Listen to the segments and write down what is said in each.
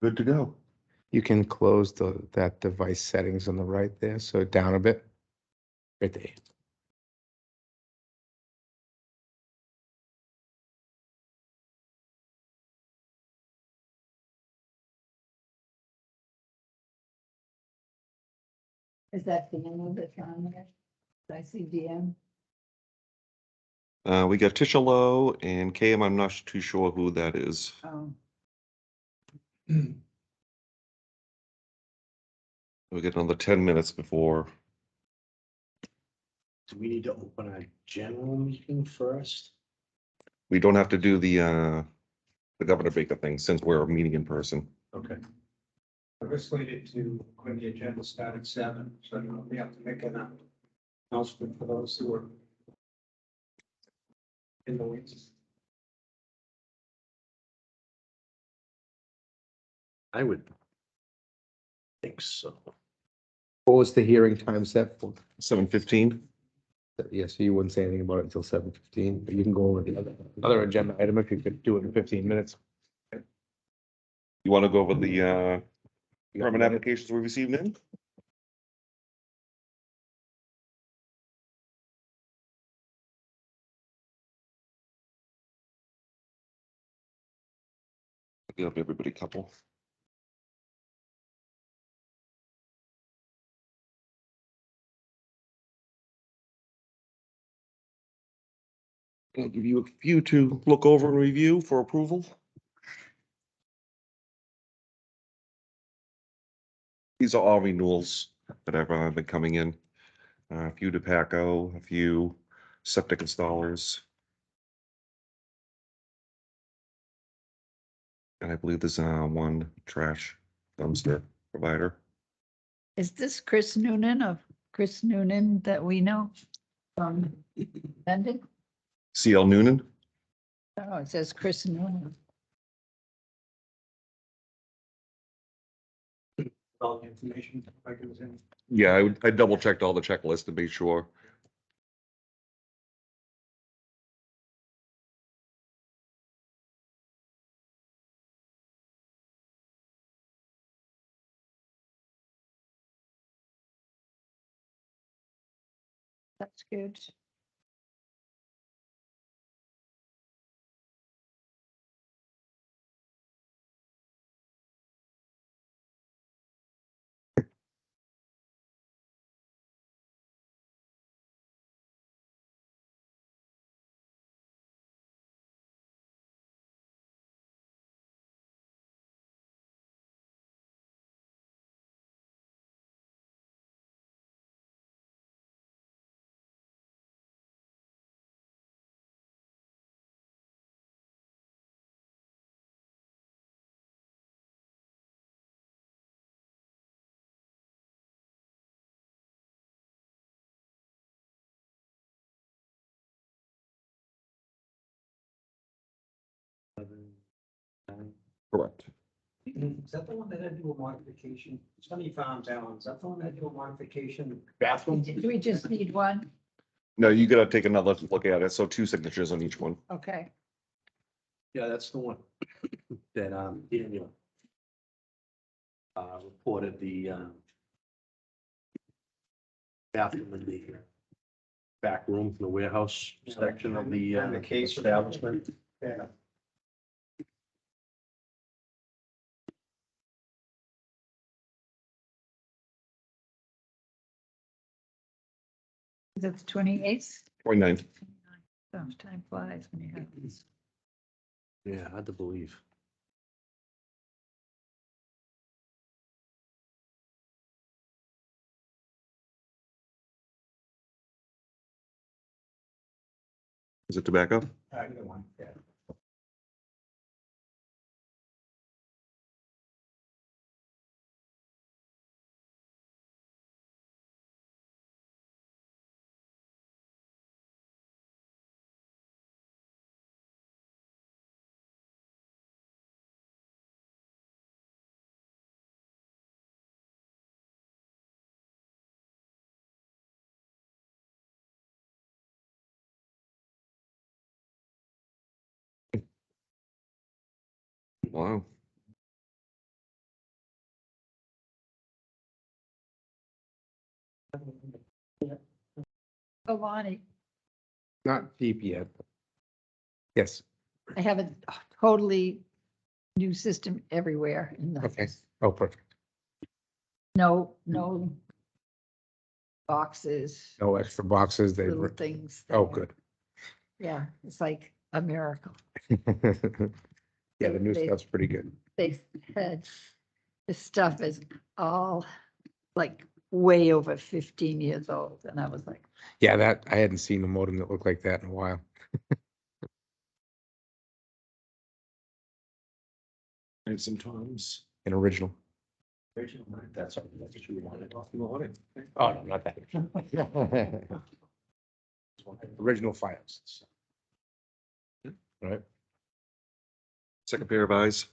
Good to go. You can close that device settings on the right there, so down a bit. Right there. Is that the name that's on there? ICDM? We got Tisha Lowe and KM. I'm not too sure who that is. Oh, We get another 10 minutes before. Do we need to open a general meeting first? We don't have to do the Governor Baker thing since we're meeting in person. Okay. We're slated to, when the agenda started at 7, so we have to make an announcement for those who are in the wings. I would think so. What was the hearing time set for? 7:15. Yeah, so you wouldn't say anything about it until 7:15, but you can go over the other agenda item if you could do it in 15 minutes. You want to go over the You got permit a minute? applications we received in? Give everybody a couple. I'll give you a few to look over and review for approval. These are all renewals that have been coming in. A few DePaco, a few septic installers. And I believe there's one trash dumpster provider. is this Chris Noonan that we know from Mendon? CL Noonan. Oh, it says Chris Noonan. All the information, like it was in. Yeah, I double checked all the checklists to be sure. That's good. Correct. Is that the one that had to do a modification? Sunny Farms, Allen, is that the one that had to do a modification? Bathroom? Do we just need one? No, you gotta take another look at it. So 2 signatures on each one. Okay. Yeah, that's the one that, Daniel reported the, bathroom in the back room, the warehouse section of the And the case for the- establishment. Yeah. Is it the 28th? 29th. Oh, time flies when you have these. Yeah, hard to believe. Is it tobacco? Either one, yeah. Wow. Oh, Lonnie, Not deep yet. Yes, I have a totally new system everywhere in the okay. house. Oh, perfect. No boxes, No extra boxes. They little were, things. oh, there. good. Yeah, it's like a miracle. Yeah, the new They- stuff's pretty good. They said this stuff is all like way over 15 years old. And I was like, Yeah, that, I hadn't seen a modem that looked like that in a while. And sometimes. An original. That's what you wanted. Oh, no, not that. Original files. Right? Second pair of eyes.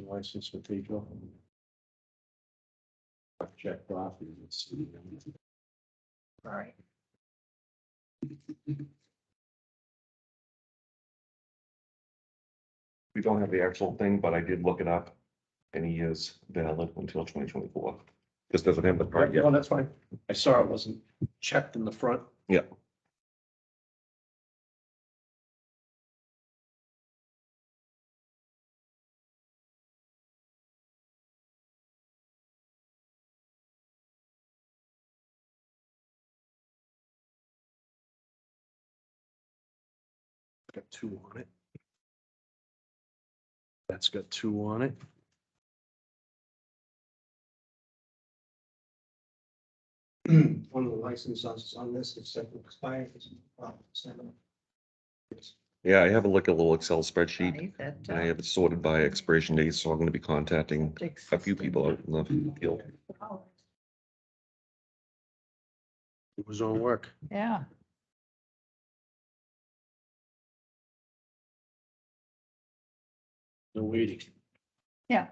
License for Pedro. Checked off. all right. We don't have the actual thing, but I did look it up. And he is valid until 2024. This doesn't have the part No, yet. that's fine. I saw it wasn't checked in the front. Yeah. Got 2 on it. That's got 2 on it. One of the licenses on this is expired. Yeah, I have a look at a little Excel spreadsheet. Right, that, And I have it sorted by expiration dates, so I'm gonna be contacting septic a few system. people out in the field. It was on work. Yeah, No waiting. yeah.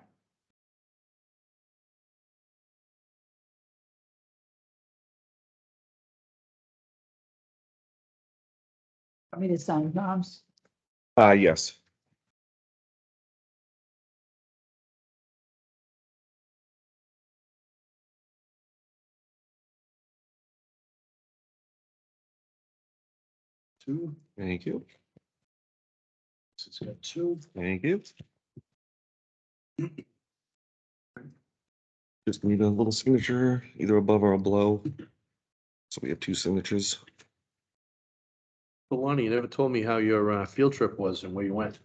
I mean, it's on Tom's. Yes. Two. Thank you. It's got 2. Thank you. Just need a little signature, either above or below. So we have 2 signatures. But Lonnie, you never told me how your field trip was and where you went.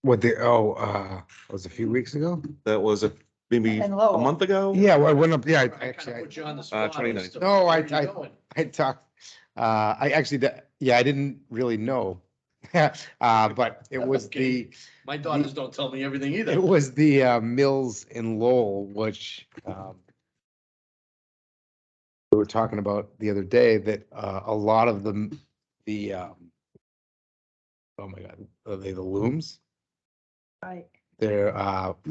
What the, oh, was it a few weeks ago? That was maybe And a Lowell. month ago? Yeah, well, I went up, yeah, I I kinda actually, put you on the spot. 29th. No, Where are you going? I talked, I actually, yeah, I didn't really know. But it was Okay. the, My daughters don't tell me everything either. it was the mills in Lowell, which we were talking about the other day, that a lot of the oh my God, are they the looms? Right, They're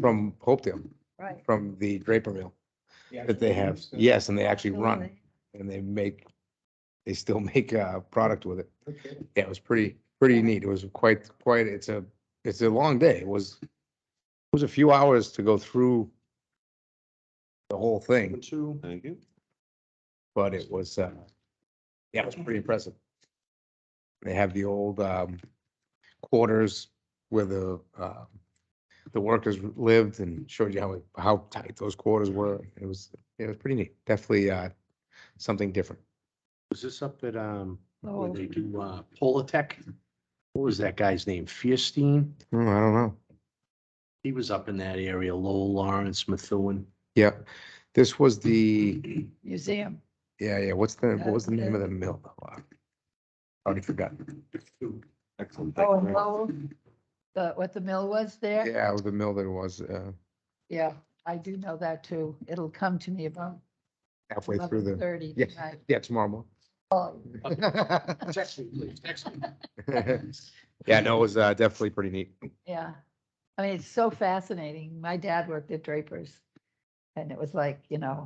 from Hopedale, right. from the Draper Mill that they have. Yes, and they actually run and they still make product with it. Okay. Yeah, it was pretty neat. It was quite, it's a long day. It was a few hours to go through the whole thing, 2. Thank you. but it was, yeah, it was pretty impressive. They have the old quarters where the workers lived and showed you how tight those quarters were. It was pretty neat. Definitely something different. Was this up at, where Oh, they do, Politech? What was that guy's name? Fierstein? Oh, I don't know. He was up in that area, Lowell, Lawrence, Methuen. Yeah, this was the, museum. yeah, what was the name of the mill? Already forgot. Excellent. Oh, Thank and you. Lowell, what the mill was there? Yeah, the mill there was Yeah, I do know that too. It'll come to me about halfway through the, 11:30 yeah. tonight. yeah, tomorrow morning. Oh, Text me, please, text me. Yeah, no, it was definitely pretty neat. yeah. I mean, it's so fascinating. My dad worked at Draper's and it was like, yeah.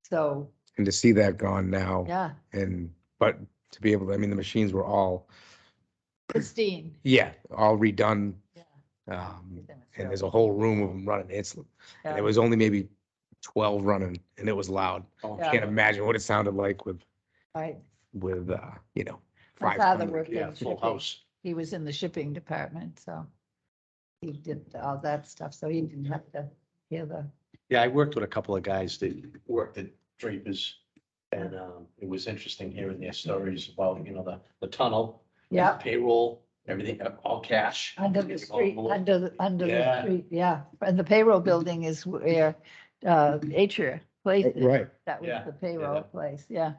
So, And to see that gone now yeah, and, but to be able to, I mean, the machines were all, pristine. yeah, all redone. Yeah. And there's a whole room of them running. And Yeah. it was only maybe 12 running and it was loud. Oh, Yeah. Can't imagine what it sounded like with, Right. My 5 father coming. worked Yeah, in full shipping. house. He was in the shipping department, so he did all that stuff, so he didn't have to hear the, Yeah, I worked with a couple of guys that worked at Draper's. And it was interesting hearing their stories about, the tunnel. yeah, Payroll, everything, all cash. under the street, under the Yeah. street, yeah. And the payroll building is where Atria place is. Right. That was Yeah, the payroll yeah. place, yeah.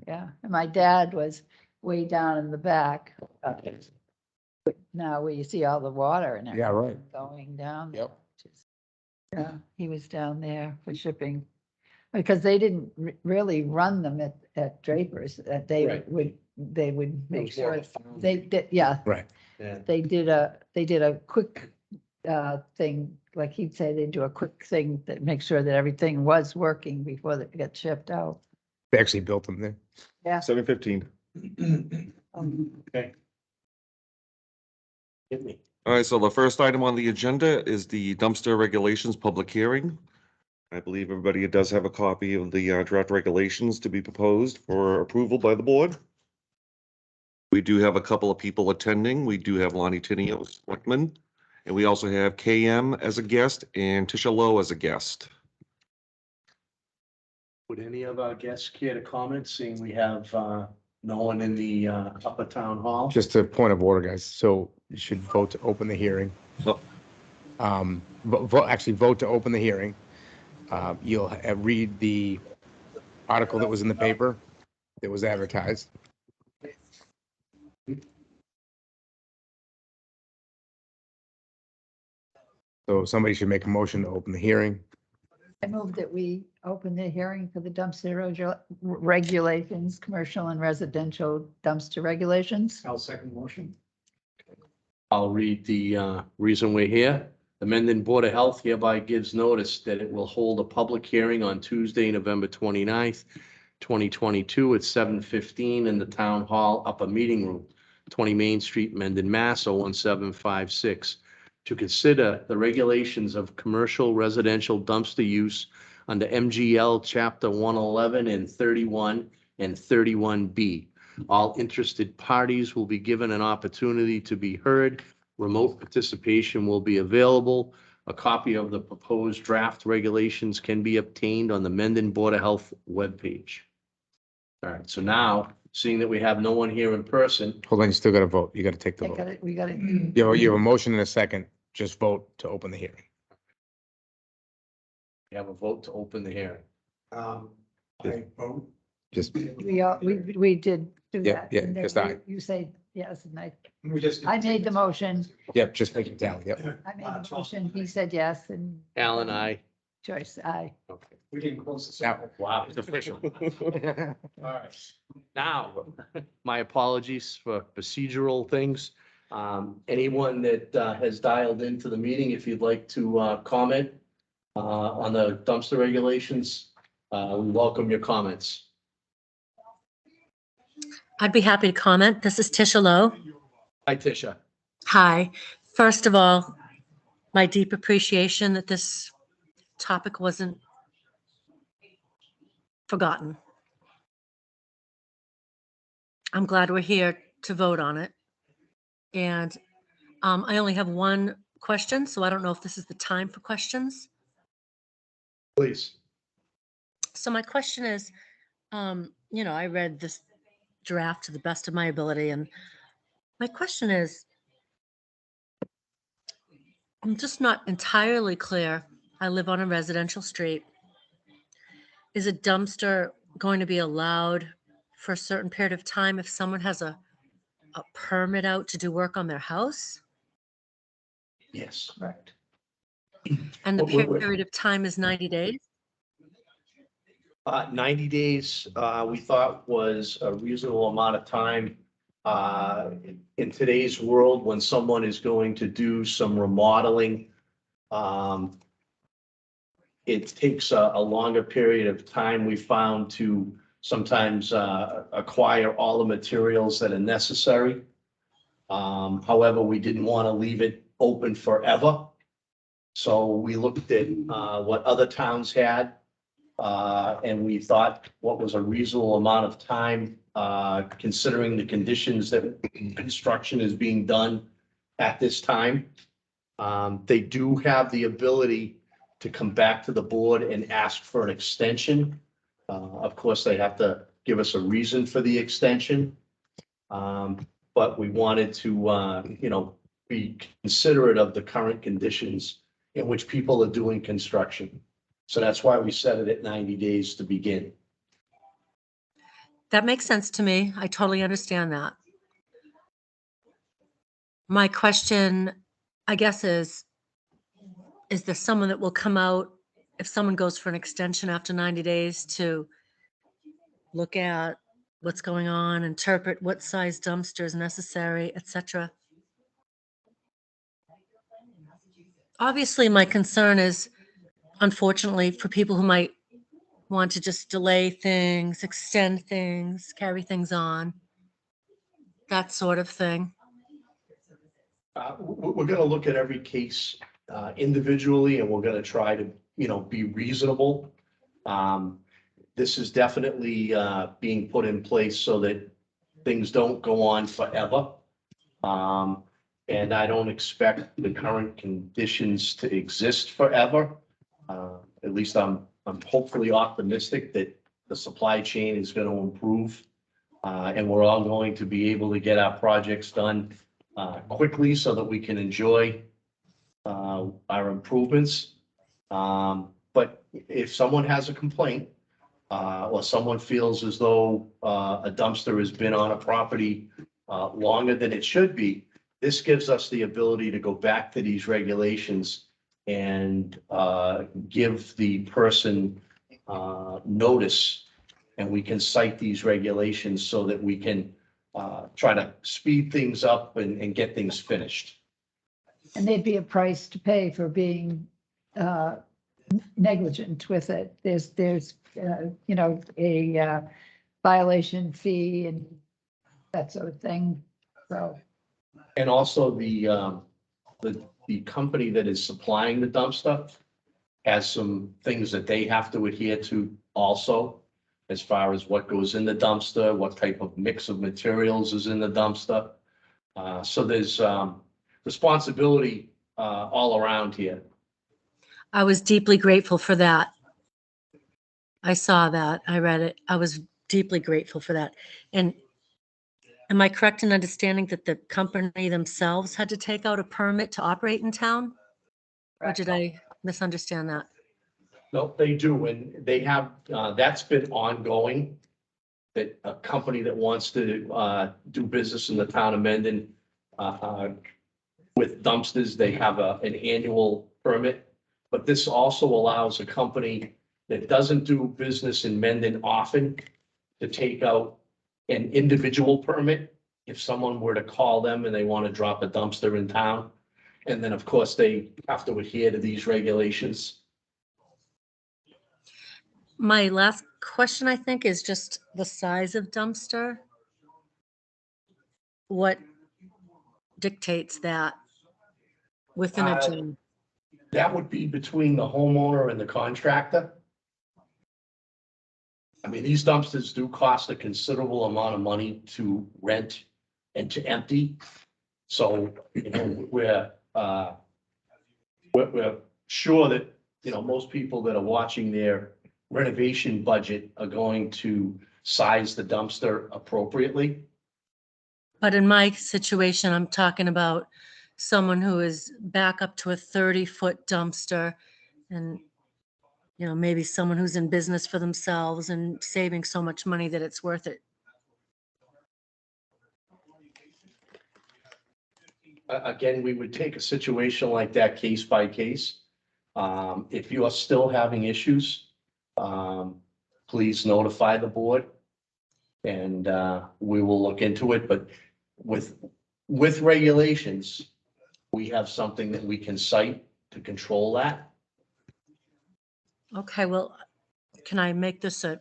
Yeah, and my dad was way down in the back. Now where you see all the water and Yeah, right. everything going down. Yep. there, which is- Yeah, he was down there for shipping. Because they didn't really run them at Draper's, they Right. would make was more sure of a farm. they did, yeah, Right. Yeah. they did a quick thing, like he'd say, they do a quick thing that makes sure that everything was working before they get shipped out. They actually built them there. Yeah. 7:15. Okay. Hit me. All right, so the first item on the agenda is the dumpster regulations public hearing. I believe everybody does have a copy of the draft regulations to be proposed for approval by the board. We do have a couple of people attending. We do have Lonnie Tinio, selectman, and we also have KM as a guest and Tisha Lowe as a guest. Would any of our guests care to comment, seeing we have no one in the upper town hall? Just a point of order, guys. So you should vote to open the hearing. Oh. Actually vote to open the hearing. You'll read the article that was in the paper that was advertised. So somebody should make a motion to open the hearing. I move that we open the hearing for the dumpster regulations, commercial and residential dumpster regulations. I'll second motion. I'll read the reason we're here. The Mendon Board of Health hereby gives notice that it will hold a public hearing on Tuesday, November 29th, 2022 at 7:15 in the Town Hall Upper Meeting Room, 20 Main Street, Mendon, Mass. 01756, to consider the regulations of commercial residential dumpster use under MGL Chapter 111 and 31 and 31B. All interested parties will be given an opportunity to be heard. Remote participation will be available. A copy of the proposed draft regulations can be obtained on the Mendon Board of Health webpage. All right, so now, seeing that we have no one here in person, Hold on, you still got to vote. You got to take the vote. We got it. You have a motion and a second. Just vote to open the hearing. we have a vote to open the hearing. I vote. Just, We did do Yeah, that. yeah, and then just aye. You say yes, and We just. I made the motion. yep, just make it tally. Yep. I made the motion. He said yes, and Alan, I. Joyce, aye. Okay. We didn't close the Now- circle. Wow, it's official. All right. Now, my apologies for procedural things. Anyone that has dialed into the meeting, if you'd like to comment on the dumpster regulations, we welcome your comments. I'd be happy to comment. This is Tisha Lowe. Hi, Tisha. Hi. First of all, my deep appreciation that this topic wasn't forgotten. I'm glad we're here to vote on it. And I only have one question, so I don't know if this is the time for questions. Please. So my question is, I read this draft to the best of my ability, and my question is, I'm just not entirely clear. I live on a residential street. Is a dumpster going to be allowed for a certain period of time if someone has a a permit out to do work on their house? Yes. Correct. And the Wait. period of time is 90 days? 90 days, we thought was a reasonable amount of time. In today's world, when someone is going to do some remodeling, it takes a longer period of time, we found, to sometimes acquire all the materials that are necessary. However, we didn't want to leave it open forever. So we looked at what other towns had. And we thought what was a reasonable amount of time, considering the conditions that construction is being done at this time. They do have the ability to come back to the board and ask for an extension. Of course, they have to give us a reason for the extension. But we wanted to, be considerate of the current conditions in which people are doing construction. So that's why we set it at 90 days to begin. That makes sense to me. I totally understand that. My question, I guess, is there someone that will come out if someone goes for an extension after 90 days to look at what's going on, interpret what size dumpster is necessary, etc.? Obviously, my concern is, unfortunately, for people who might want to just delay things, extend things, carry things on, that sort of thing. We're going to look at every case individually, and we're going to try to, be reasonable. This is definitely being put in place so that things don't go on forever. And I don't expect the current conditions to exist forever. At least I'm hopefully optimistic that the supply chain is going to improve. And we're all going to be able to get our projects done quickly so that we can enjoy our improvements. But if someone has a complaint, or someone feels as though a dumpster has been on a property longer than it should be, this gives us the ability to go back to these regulations and give the person notice, and we can cite these regulations so that we can try to speed things up and get things finished. And there'd be a price to pay for being negligent with it. There's a violation fee and that sort of thing. So, And also the company that is supplying the dumpster has some things that they have to adhere to also, as far as what goes in the dumpster, what type of mix of materials is in the dumpster. So there's responsibility all around here. I was deeply grateful for that. I saw that. I read it. I was deeply grateful for that. And am I correct in understanding that the company themselves had to take out a permit to operate in town? Or did I misunderstand that? No, they do, and they have, that's been ongoing. That a company that wants to do business in the town of Mendon with dumpsters, they have an annual permit. But this also allows a company that doesn't do business in Mendon often to take out an individual permit if someone were to call them and they want to drop a dumpster in town. And then, of course, they have to adhere to these regulations. My last question, I think, is just the size of dumpster. What dictates that within a gym? That would be between the homeowner and the contractor. I mean, these dumpsters do cost a considerable amount of money to rent and to empty. So, we're sure that, most people that are watching their renovation budget are going to size the dumpster appropriately. But in my situation, I'm talking about someone who is back up to a 30-foot dumpster and, maybe someone who's in business for themselves and saving so much money that it's worth it. again, we would take a situation like that case by case. If you are still having issues, please notify the board. And, we will look into it, but with regulations, we have something that we can cite to control that. Okay, well, can I make this a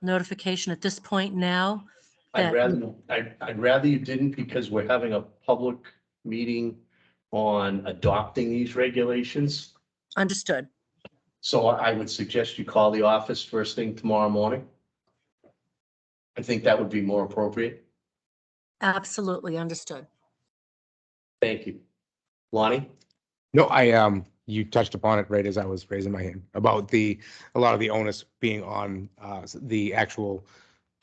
notification at this point now? I'd That- I'd rather you didn't, because we're having a public meeting on adopting these regulations. Understood. So I would suggest you call the office first thing tomorrow morning. I think that would be more appropriate. Absolutely understood. Thank you. Lonnie? No, you touched upon it right as I was raising my hand about a lot of the onus being on, the actual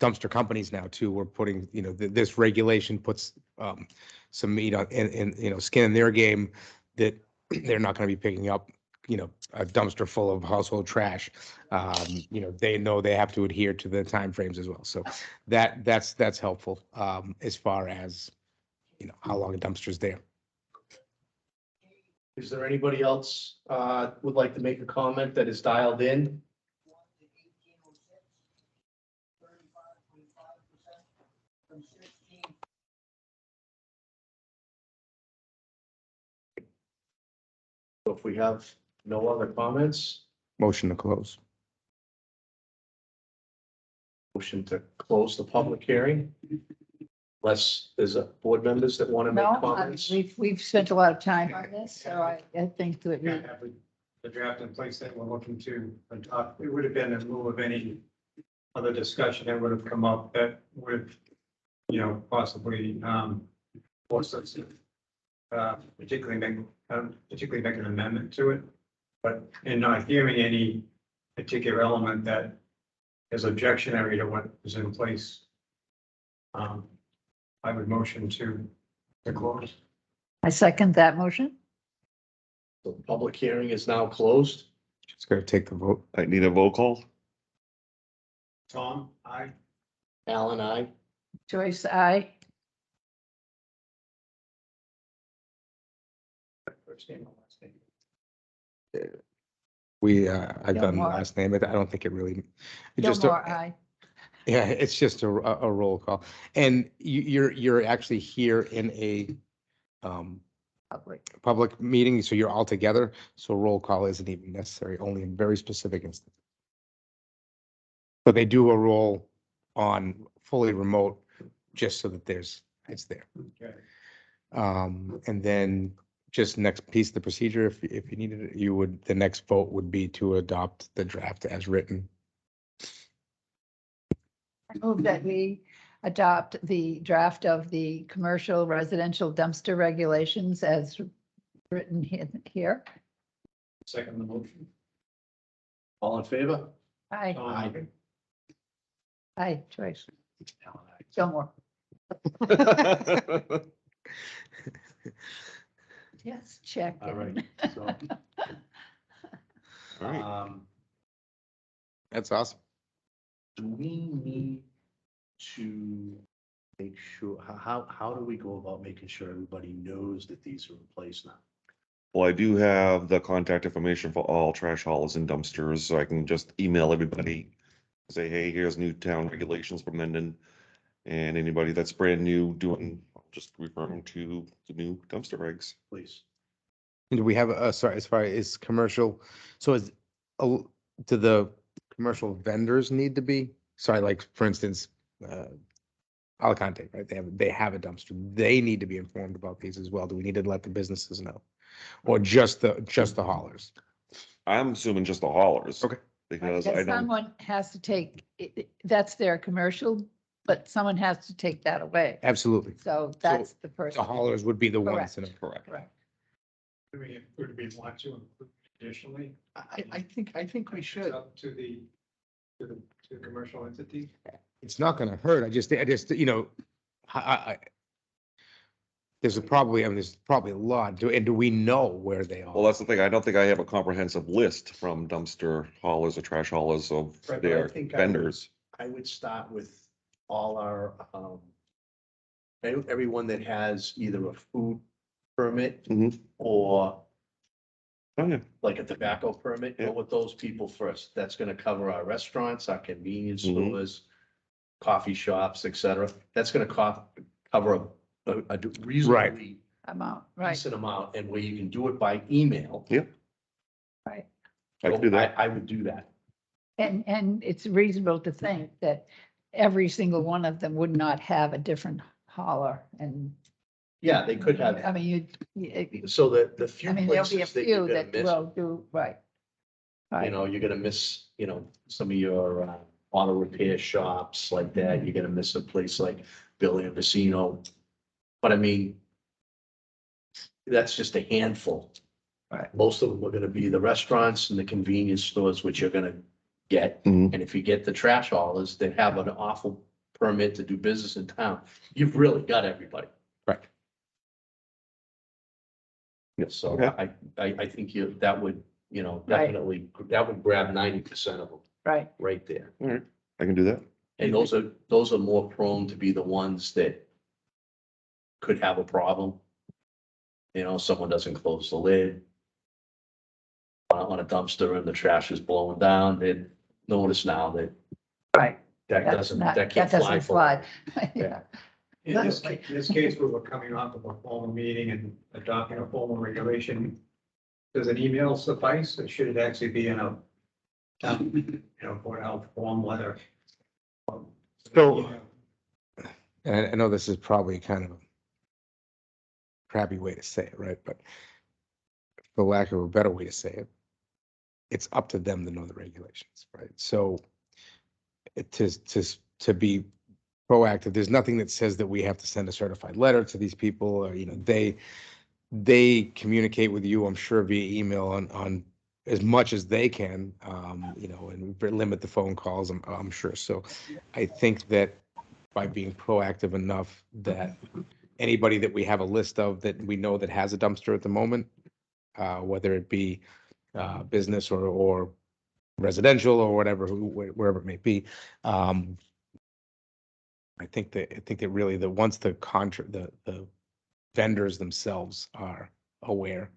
dumpster companies now too. We're putting, this regulation puts, some meat on, skin in their game that they're not going to be picking up, a dumpster full of household trash. They know they have to adhere to the timeframes as well. So that's helpful, as far as, how long a dumpster's there. Is there anybody else would like to make a comment that is dialed in? So if we have no other comments, Motion to close. motion to close the public hearing. Unless there's board members that want to make No, comments. we've spent a lot of time on this, so I think that we, Can't have the draft in place that we're looking to adopt. It would have been in lieu of any other discussion that would have come up that would, possibly, force us to, particularly make an amendment to it. But in not hearing any particular element that is objectionary to what is in place, I would motion to close. I second that motion. The public hearing is now closed. Just gotta take the vote. I need a roll call. Tom, aye. Alan, I. Joyce, aye. First name and last name. I've done the Gilmore. last name, but I don't think it really. it just a- Gilmore, aye. Yeah, it's just a roll call. And you're actually here in a Public. public meeting, so you're all together. So roll call isn't even necessary, only in very specific instances. But they do a roll on fully remote, just so that it's there. Okay. And then just next piece of the procedure, if you needed it, the next vote would be to adopt the draft as written. I move that we adopt the draft of the commercial residential dumpster regulations as written here. Second the motion. All in favor? Aye, Tom, aye, Joyce. Alan, aye. Gilmore. Yes, check. All right, so, All right. That's awesome. do we need to make sure, how do we go about making sure everybody knows that these are in place now? Well, I do have the contact information for all trash haulers and dumpsters, so I can just email everybody. Say, hey, here's new town regulations for Mendon. And anybody that's brand new doing, I'll just refer them to the new dumpster regs. Please. And do we have sorry, as far as commercial, so do the commercial vendors need to be, sorry, like, for instance, Alicante, right? They have a dumpster. They need to be informed about these as well. Do we need to let the businesses know? Or just the haulers? I'm assuming just the haulers. Okay. Because I don't, Someone has to take, that's their commercial, but someone has to take that away. Absolutely. So that's the The person. haulers would be the ones to know. correct. Correct. Would we want to include additionally? I think we should. Up to the commercial entity? It's not gonna hurt. I just, there's probably a lot. Do we know where they Well, are? that's the thing. I don't think I have a comprehensive list from dumpster haulers or trash haulers of Right, but I their think I vendors. I would start with all our, everyone that has either a food permit Mhm. or Oh, yeah. like a tobacco permit, Yeah. go with those people first. That's gonna cover our restaurants, our convenience Mhm. stores, coffee shops, et cetera. That's gonna cover a reasonably Amount, right, decent amount, and where you can do it by email. Yeah. right. I can do that. I would do that. And it's reasonable to think that every single one of them would not have a different hauler and. Yeah, they could I have, mean, you, so the few I mean, there'll be a places that you're few gonna that miss, will do, right. you Right, know, you're gonna miss, you know, some of your auto repair shops like that. You're gonna miss a place like Billy and Casino. But I mean, that's just a handful. Right. Most of them are gonna be the restaurants and the convenience stores, which you're gonna get. Mhm. And if you get the trash haulers that have an awful permit to do business in town, you've really got everybody. Right. Yep. So Okay. I think that would, you know, Right. definitely, that would grab 90% of them right, right there. All right, I can do that. And those are more prone to be the ones that could have a problem. You know, someone doesn't close the lid on a dumpster and the trash is blowing down, they notice now that right. that That's doesn't, not, that that can't fly. doesn't for fly. Yeah. Yeah, In this case, where we're coming off of a formal meeting and adopting a formal regulation, does an email suffice, or should it actually be in a town, Board of Health form letter? So- And I know this is probably kind of a crappy way to say it, right? But for lack of a better way to say it, it's up to them to know the regulations, right? So to be proactive, there's nothing that says that we have to send a certified letter to these people, or, you know, they communicate with you, I'm sure, via email on as much as they can, you know, and limit the phone calls, I'm sure. So I think that by being proactive enough that anybody that we have a list of that we know that has a dumpster at the moment, whether it be business or residential or whatever, wherever it may be, I think that really once the contract, the vendors themselves are aware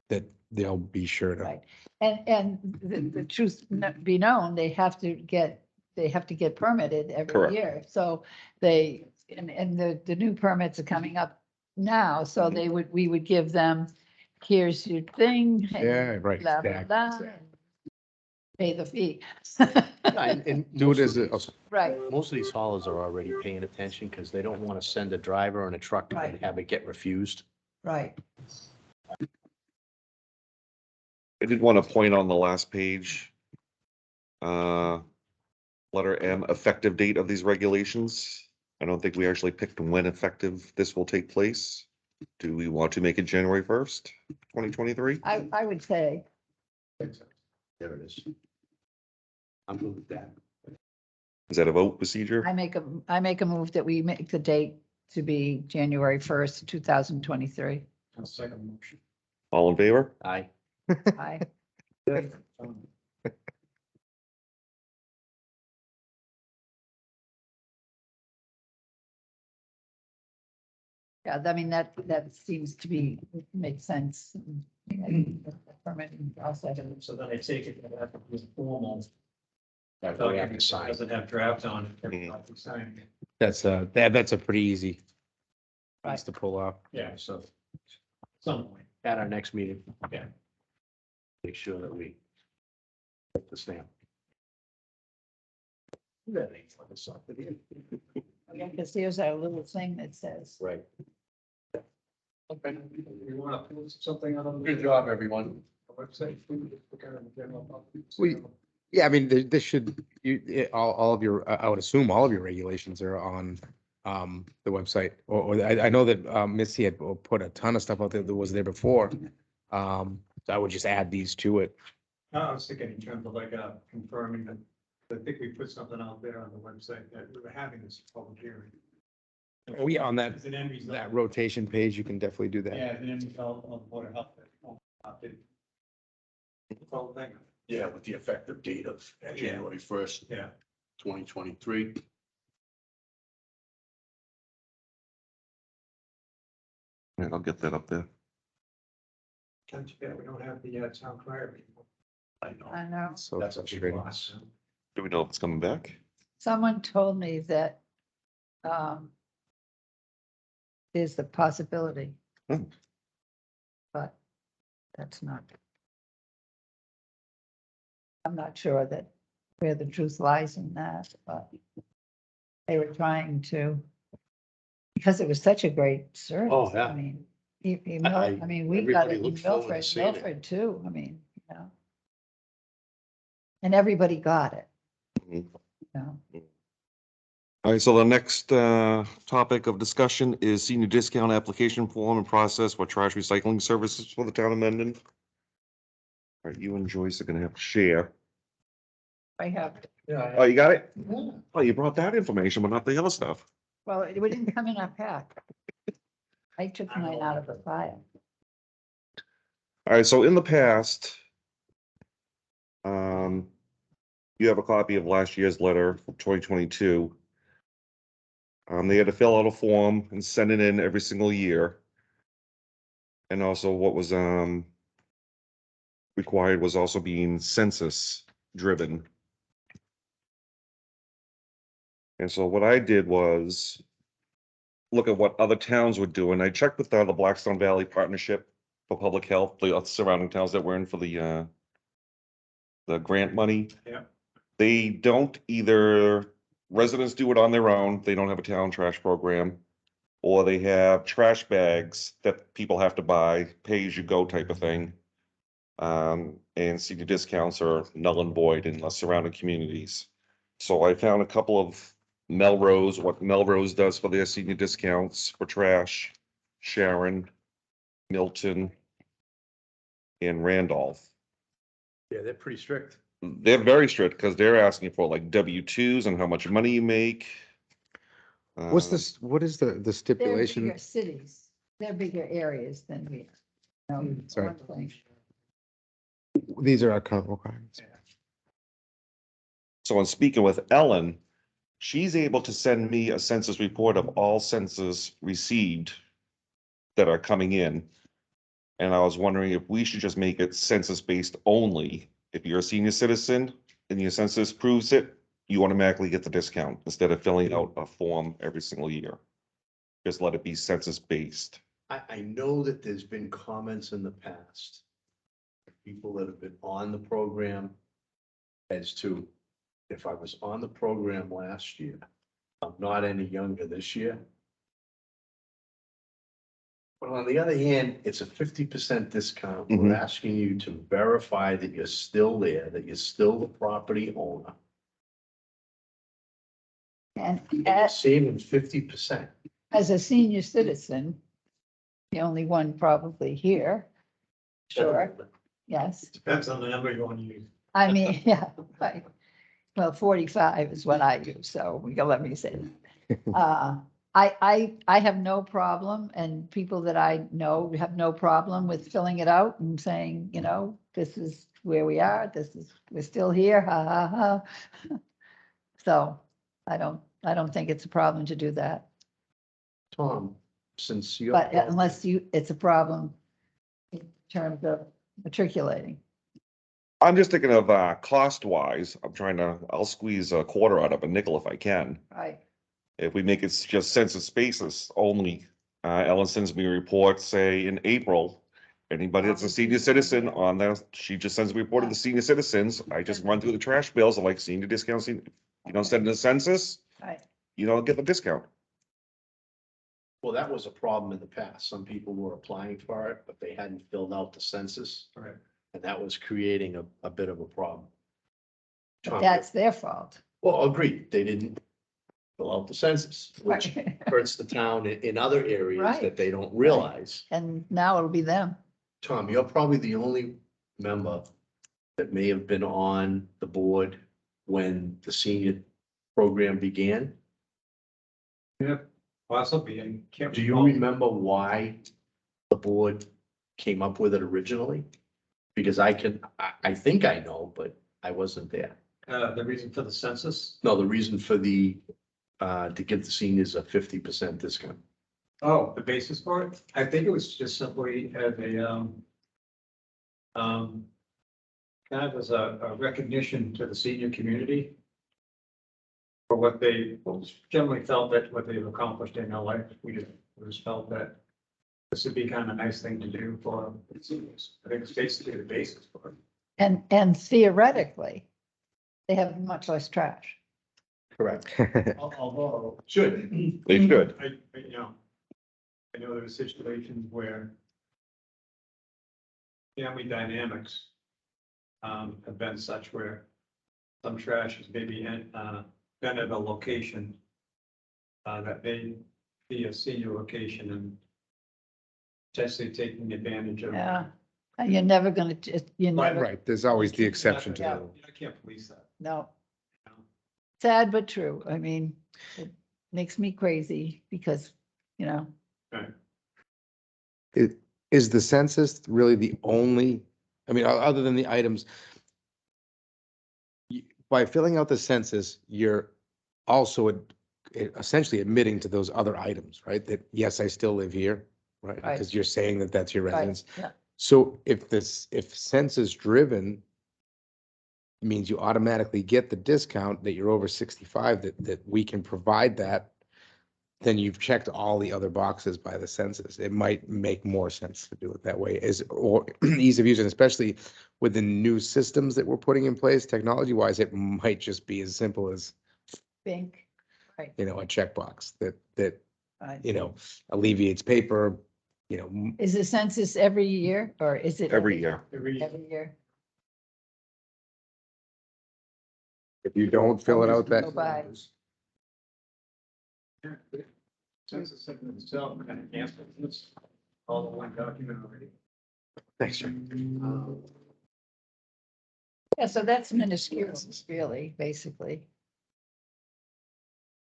that they'll be sure to. right. And the truth be known, they have to get permitted every Correct. year. So and the new permits are coming up now, so we would give them, here's your thing. and Yeah, right, blah, blah, exactly, blah, exactly. and Pay the fee. And Do it as a, Right, most of these haulers are already paying attention because they don't want to send a driver and a truck and Right. have it get refused. right. I did want to point on the last page. Letter M, effective date of these regulations. I don't think we actually picked when effective this will take place. Do we want to make it January 1st, 2023? I would say, There it is. I'm good with that. Is that a vote procedure? I make a move that we make the date to be January 1st, 2023. I'll second the motion. All in favor? Aye. Aye. Yeah, I mean, that seems to be, makes sense. Permit process. So then I take it that that was formal. That we have Document to that sign. doesn't have draft on it. Mhm. everybody can sign it. that's a pretty easy piece Right. to pull off. Yeah, so. Some point. At our next meeting. Yeah. Make sure that we get the stamp. That ain't fucking something. Because there's a little thing that says, Right. We want to post something on. Good job, everyone. the Website. Kind of general public. Yeah, I mean, this should, all of your, I would assume all of your regulations are on the website. Or I know that Missy had put a ton of stuff out there that was there before. So I would just add these to it. I was thinking in terms of like confirming that, I think we put something out there on the website that we were having this public hearing. Oh, yeah, on that, As an end result. that rotation page, you can definitely do that. Yeah, as an end result of the Board of Health. Opted. Whole thing, Yeah, with the effective date of January 1st, yeah. 2023. Yeah, I'll get that up there. Can't you bet we don't have the town crier anymore? I know. I know. So That's a big frustrating. loss. Do we know if it's coming back? Someone told me that there's the possibility. Hmm. But that's not. I'm not sure that where the truth lies in that, but they were trying to, because it was such a great service. Oh, yeah. I mean, I- I mean, we got everybody it in looked forward to Milford, seeing it. Milford too, I mean, you know. And everybody got it, Mhm. you know. All right, so the next topic of discussion is senior discount application form and process for trash recycling services for the town of Mendon. All right, you and Joyce are gonna have to share. I have, Oh, you got it? Oh, you brought that information, but not the other stuff. well, it didn't come in our pack. I took mine out of the file. All right, so in the past, you have a copy of last year's letter from 2022. They had to fill out a form and send it in every single year. And also what was required was also being census driven. And so what I did was look at what other towns were doing. I checked with the Blackstone Valley Partnership for Public Health, the surrounding towns that were in for the grant money. Yeah. They don't either, residents do it on their own, they don't have a town trash program, or they have trash bags that people have to buy, pay as you go type of thing. And senior discounts are null and void in the surrounding communities. So I found a couple of Melrose, what Melrose does for their senior discounts for trash, Sharon, Milton, and Randolph. Yeah, they're pretty strict. They're very strict because they're asking for like W-2s and how much money you make. What's Um, this, what is the They're stipulation? bigger cities, they're bigger areas than we are. You know, Sorry. one thing. These are our current requirements. So in speaking with Ellen, she's able to send me a census report of all census received that are coming in. And I was wondering if we should just make it census based only. If you're a senior citizen and your census proves it, you automatically get the discount instead of filling out a form every single year. Just let it be census based. I know that there's been comments in the past. People that have been on the program as to, if I was on the program last year, I'm not any younger this year. But on the other hand, it's a 50% discount. We're Mhm. asking you to verify that you're still there, that you're still the property owner. And And you're saving 50%. as a senior citizen, the only one probably here, sure, yes. Depends on the number you want to use. I mean, yeah, right. Well, 45 is what I use, so you can let me say that. I have no problem, and people that I know have no problem with filling it out and saying, you know, this is where we are, we're still here, ha, ha, ha. So I don't think it's a problem to do that, Tom, since you're. but unless it's a problem in terms of matriculating. I'm just thinking of cost wise, I'll squeeze a quarter out of a nickel if I can. Right, If we make it just census basis only, Ellen sends me a report, say in April. Anybody that's a senior citizen on there, she just sends a report of the senior citizens. I just run through the trash bills, like senior discounts. You don't send in the census, right. you don't get the discount. Well, that was a problem in the past. Some people were applying for it, but they hadn't filled out the census. Right. And that was creating a bit of a problem. But Tom, that's their fault. well, agreed, they didn't fill out the census, which Right. hurts the town in other areas Right. that they don't realize. And now it'll be them. Tom, you're probably the only member that may have been on the board when the senior program began. Yeah, possibly. I can't Do you recall. remember why the board came up with it originally? Because I think I know, but I wasn't there. The reason for the census? No, the reason for to give the seniors a 50% discount. Oh, the basis for it? I think it was just simply as kind of as a recognition to the senior community for what they generally felt that what they've accomplished in their life. We just felt that this would be kind of a nice thing to do for the seniors. I think it's basically the basis for it. And theoretically, they have much less trash. Correct. Although, Should. They should. I know there are situations where family dynamics have been such where some trash is maybe been at a location that may be a senior location and potentially taking advantage of. Yeah. And you're never gonna, you're never, Right, there's always the exception to Yeah, the rule. I can't police that. no. Sad but true. I mean, it makes me crazy because, you know, Is the census really the only, I mean, other than the items? By filling out the census, you're also essentially admitting to those other items, right? That, yes, I still live here, right? Right. Because you're saying that that's your right, residence. yeah, So if census driven means you automatically get the discount that you're over 65, that we can provide that, then you've checked all the other boxes by the census. It might make more sense to do it that way, or ease of use, and especially with the new systems that we're putting in place, technology wise, it might just be as simple as, Bink, right, a checkbox that, right. alleviates paper, Is the census every year or is it? Every year. Every, Every year. if you don't fill it out that. Go by. census in itself kind of cancels this, all in one document already. Thanks, John. Yeah, so that's minuscule, really, basically.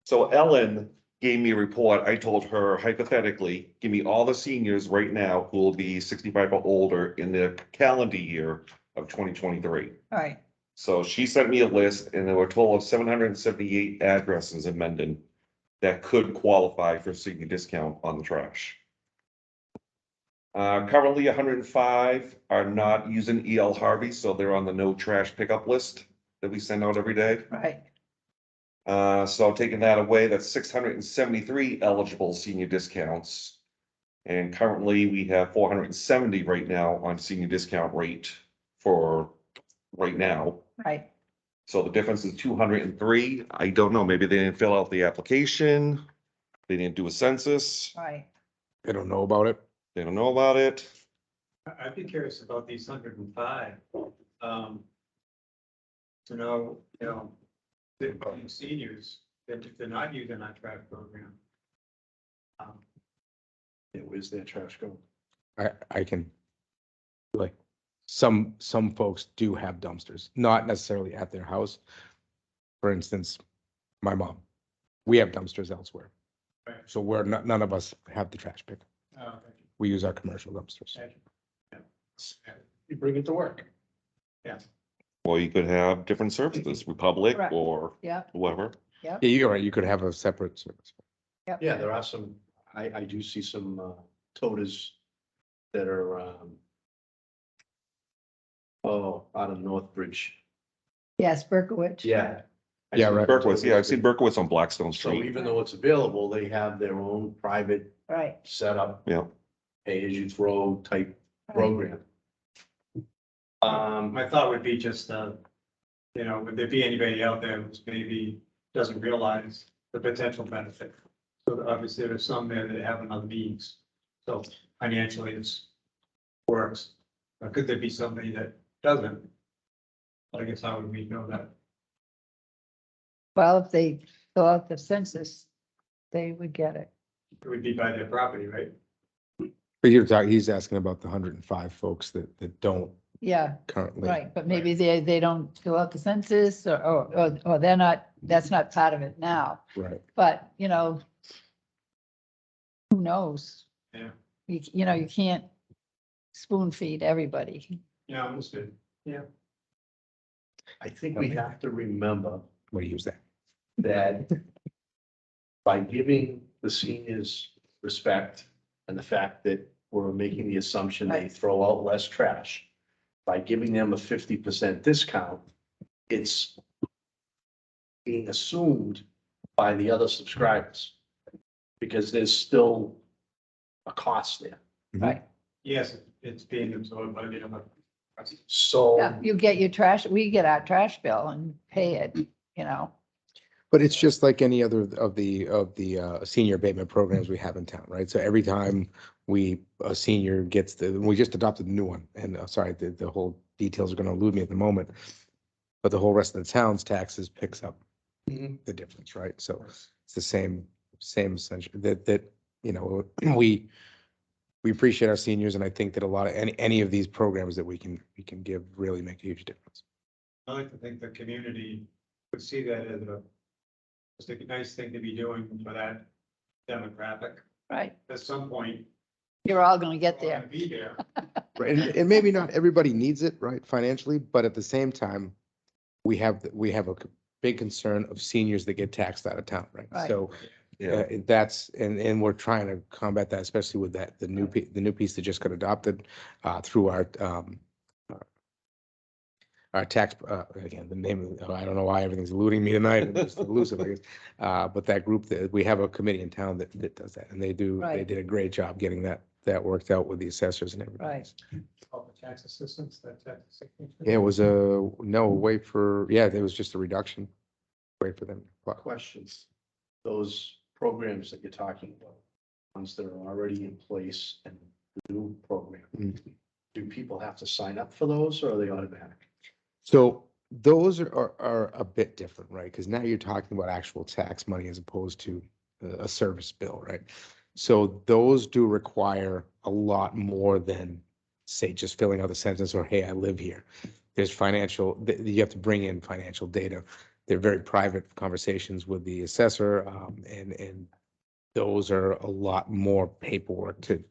So Ellen gave me a report. I told her hypothetically, give me all the seniors right now who will be 65 or older in the calendar year of 2023. All right, So she sent me a list and there were a total of 778 addresses in Mendon that could qualify for senior discount on the trash. Currently 105 are not using EL Harvey, so they're on the no trash pickup list that we send out every day. right, So taking that away, that's 673 eligible senior discounts. And currently we have 470 right now on senior discount rate for right now. right. So the difference is 203. I don't know, maybe they didn't fill out the application. They didn't do a census. Right. They don't know about it. They don't know about it. I'd be curious about these 105. To know, the seniors, that if they're not using our trash program. Yeah, where's their trash going? I can, like, some folks do have dumpsters, not necessarily at their house. For instance, my mom, we have dumpsters elsewhere. Right. So we're not, none of us have the trash pick. Okay. We use our commercial dumpsters. You bring it to work. Or you could have different services, Republic Correct. or Yep, whoever. yep. Yeah, you're right. You could have a separate service. Yep. Yeah, there are some, I do see some toters that are out of Northbridge. Yes, Berkowitz. Yeah. Yeah, right. Berkowitz, yeah, I've seen Berkowitz on Blackstone So Street. even though it's available, they have their own private Right, setup, Yeah, pay as you throw type right, program. My thought would be just, would there be anybody out there who's maybe doesn't realize the potential benefit? So obviously there's some there that have other means, so financially it's works. Or could there be somebody that doesn't? I guess how would we know that? well, if they fill out the census, they would get it. It would be by their property, right? But he's asking about the 105 folks that don't Yeah, currently. right, but maybe they don't fill out the census or they're not, that's not part of it now, Right. but, who knows? Yeah. You can't spoon feed everybody. Yeah, understood. I think we have to remember What do you use that? that by giving the seniors respect and the fact that we're making the assumption they Right. throw out less trash, by giving them a 50% discount, it's being assumed by the other subscribers. Because there's still a cost there. Right. Yes, it's being absorbed by the other. So. Yeah, you get your trash, we get our trash bill and pay it, you know. But it's just like any other of the senior abatement programs we have in town, right? So every time a senior gets we just adopted a new one, and sorry, the whole details are gonna elude me at the moment. But the whole rest of the town's taxes picks up Mhm. the difference, right? So it's the same essential, that, you know, we appreciate our seniors, and I think that a lot of, any of these programs that we can give really make a huge difference. I like to think the community would see that as just a nice thing to be doing for that demographic. Right, At some point. you're all gonna get we're there. gonna Be there. Right, and maybe not everybody needs it, right, financially, but at the same time, we have a big concern of seniors that get taxed out of town, right? Right. So Yeah, that's, and we're trying to combat that, especially with the new piece that just got adopted through our tax, again, the name, I don't know why everything's eluding me tonight, I'm just elusive, I guess. But that group, that we have a committee in town that does that, and they Right. did a great job getting that worked out with the assessors and everybody. Right. All the tax assistance, that tax assistance. Yeah, it was it was just a reduction. Wait for them. Questions. Those programs that you're talking about, ones that are already in place and the new program, Mm. do people have to sign up for those or are they automatic? So those are a bit different, right? Because now you're talking about actual tax money as opposed to a service bill, right? So those do require a lot more than, say, just filling out the sentence or, hey, I live here. There's you have to bring in financial data. They're very private conversations with the assessor, and those are a lot more paperwork to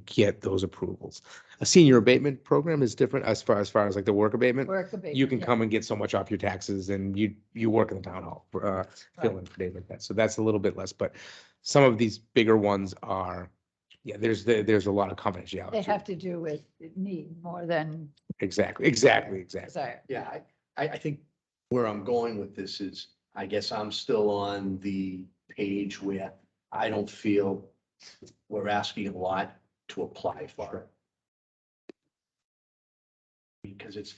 get those approvals. A senior abatement program is different as far as like the work abatement. Work abatement, You can yeah. come and get so much off your taxes, and you work in the town hall, fill in for days like that. So that's a little bit less, but some of these bigger ones are, yeah, there's a lot of confidentiality. They have to do with need more than Exactly. desire. Yeah, I think where I'm going with this is, I guess I'm still on the page where I don't feel we're asking a lot to apply for it. Because it's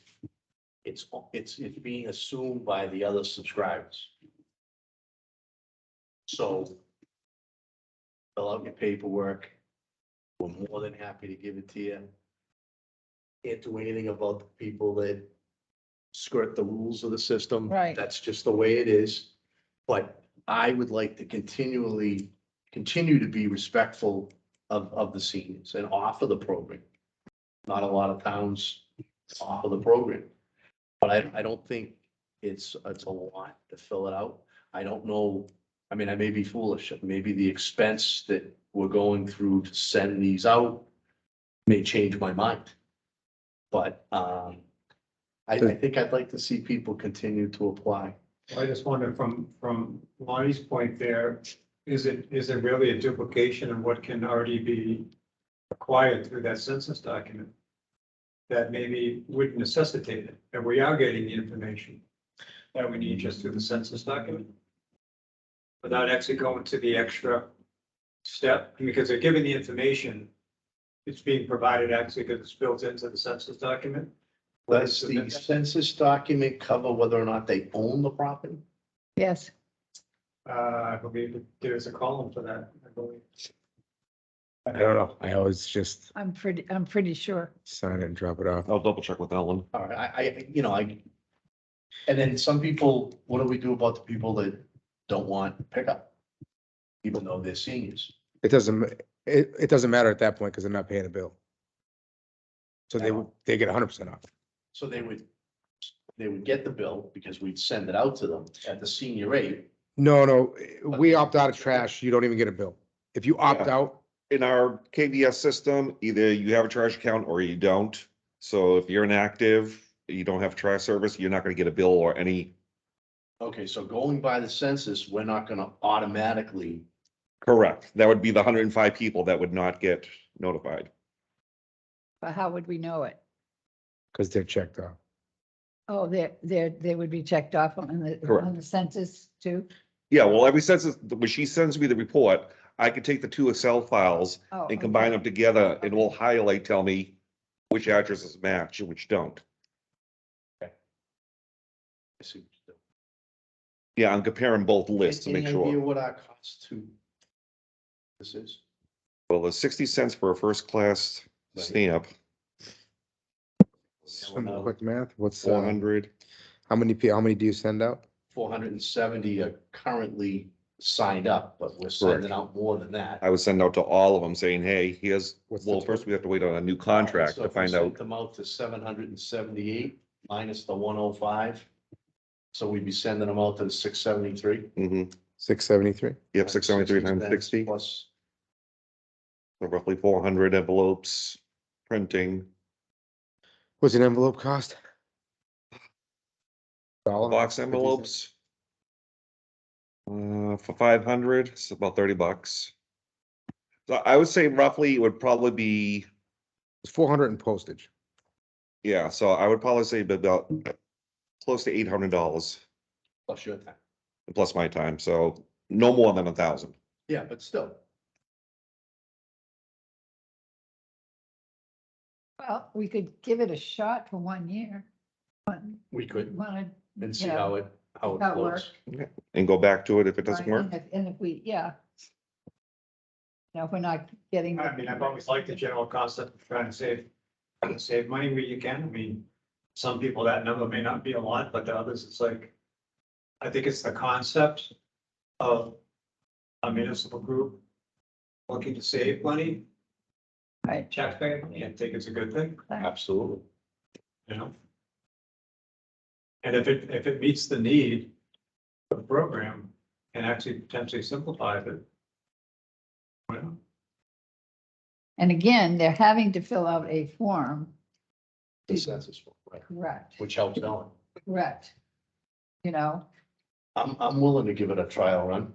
being assumed by the other subscribers. So fill out your paperwork. We're more than happy to give it to you. Can't do anything about the people that skirt the rules of the system. Right. That's just the way it is. But I would like to continue to be respectful of the seniors and offer the program. Not a lot of towns offer the program. But I don't think it's a lot to fill it out. I don't know, I mean, I may be foolish, maybe the expense that we're going through to send these out may change my mind. But, I think I'd like to see people continue to apply. I just wonder from Lonnie's point there, is it really a duplication of what can already be acquired through that census document? That maybe would necessitate it, that we are getting the information that we need just through the census document. Without actually going to the extra step, because they're giving the information, it's being provided actually because it's built into the census document. Does the census document cover whether or not they own the property? Yes, I believe there's a column for that, I believe. I don't know. I always just I'm pretty sure. sign it and drop it off. I'll double check with Ellen. All right, and then some people, what do we do about the people that don't want pickup? Even though they're seniors. It doesn't matter at that point because they're not paying a bill. So they get 100% off. So they would get the bill because we'd send it out to them at the senior rate. No, we opt out of trash. You don't even get a bill. If you opt Yeah. out, In our KVS system, either you have a trash account or you don't. So if you're inactive, you don't have trash service, you're not gonna get a bill or any. Okay, so going by the census, we're not gonna automatically, Correct. That would be the 105 people that would not get notified. But how would we know it? because they're checked off. Oh, they would be checked off on the Correct. census too? Yeah, well, every census, when she sends me the report, I can take the two Excel files Oh, and combine okay. them together and it will highlight, tell me which addresses match and which don't. I see what you're doing. Yeah, I'm comparing both lists to Any make idea sure. what our cost to this is? Well, there's 60 cents for a first class Right. stamp, Some quick math, what's, 400. how many do you send out? 470 are currently signed up, but we're sending out more than that. I would send out to all of them saying, hey, here's, What's the well, first total? we have to wait on a new contract So to if we find sent out. them out to 778 minus the 105. So we'd be sending them out to the 673. Mhm. 673? Yep, 673 times 60, so Plus, roughly 400 envelopes, printing. What's an envelope cost? Dollar? Box 50 cents? envelopes. For 500, it's about $30. So I would say roughly it would probably be, It's 400 in postage. yeah, so I would probably say about close to $800 plus your time. plus my time, so no more than 1,000. Yeah, but still, Well, we could give it a shot for 1 year. we could, Wanna, and see you know, how it how it flows. works. And go back to it if it doesn't right, work. and if we, yeah. No, if we're not getting. I mean, I've always liked the general concept of trying to save money where you can. I mean, some people that number may not be a lot, but to others, it's like, I think it's the concept of a municipal group looking to save money, Right, taxpayer money. I think it's a good thing, Absolutely. you know? And if it meets the need of the program and actually potentially simplifies it. Well, and again, they're having to fill out a form, The census, form, right, correct, which helps Ellen. correct. You know, I'm willing to give it a trial run.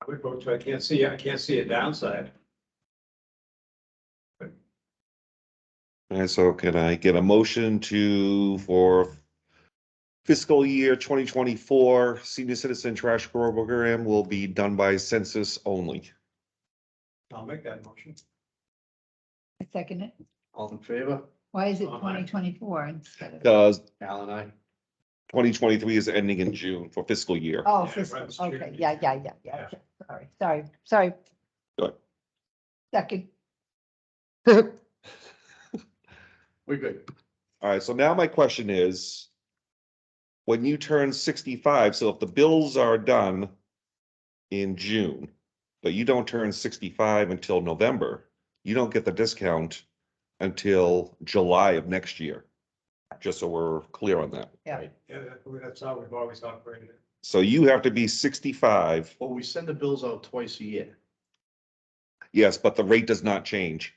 I would vote to, I can't see a downside. And so can I get a motion for fiscal year 2024 senior citizen trash program will be done by census only. I'll make that motion. I second it. All in favor? Why is it Aye. 2024 instead of? Because Al and I. 2023 is ending in June for fiscal year. Oh, Yeah, fiscal, right, it's okay, June. yeah, Yeah. sorry. Good. Second, We're good. All right, so now my question is, when you turn 65, so if the bills are done in June, but you don't turn 65 until November, you don't get the discount until July of next year. Just so we're clear on that. yeah, Yeah, that's how we've always operated. So you have to be 65, Well, we send the bills out twice a year. yes, but the rate does not change.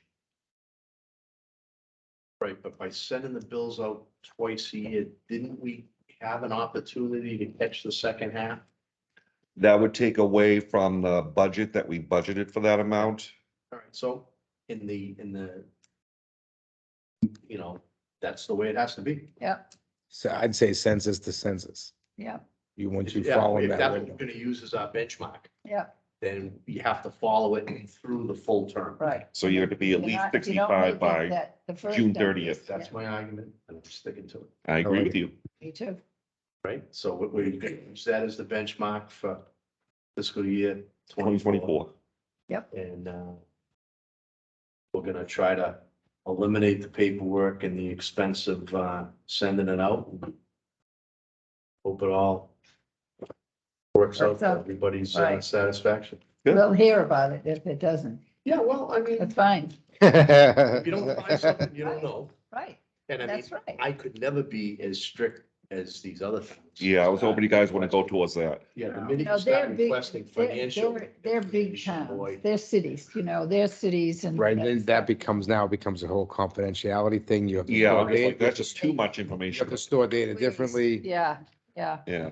Right, but by sending the bills out twice a year, didn't we have an opportunity to catch the second half? That would take away from the budget that we budgeted for that amount. All right, so in the, you know, that's the way it has to be. yeah, So I'd say census to census. yeah, Once you Yeah, follow if that that's what window. you're gonna use as our benchmark, yeah, then you have to follow it through the full term. right. So you have to be at You're least not- you don't 65 make it by, that the first June time. 30th. That's my argument, and I'm sticking to it, I agree like with you. Me too. right? So we use that as the benchmark for fiscal year 2024. And we're gonna try to eliminate the paperwork and the expense of sending it out. Hope it all works out Works for out. everybody's Right. satisfaction. Yeah. We'll hear about it if it doesn't. Yeah, well, I mean, That's fine, if you don't buy something, you don't know. right, And I mean, that's right. I could never be as strict as these other towns. Yeah, I was hoping you guys want to go towards that. Yeah, the minute No, you start they're big, requesting they're, financial. they're big information, towns, boy, they're cities, they're cities and. Right, then that becomes a whole confidentiality thing. You have to Yeah, store I'm just like, data. that's just too much You have information. to store data differently. Yeah, yeah, Yeah,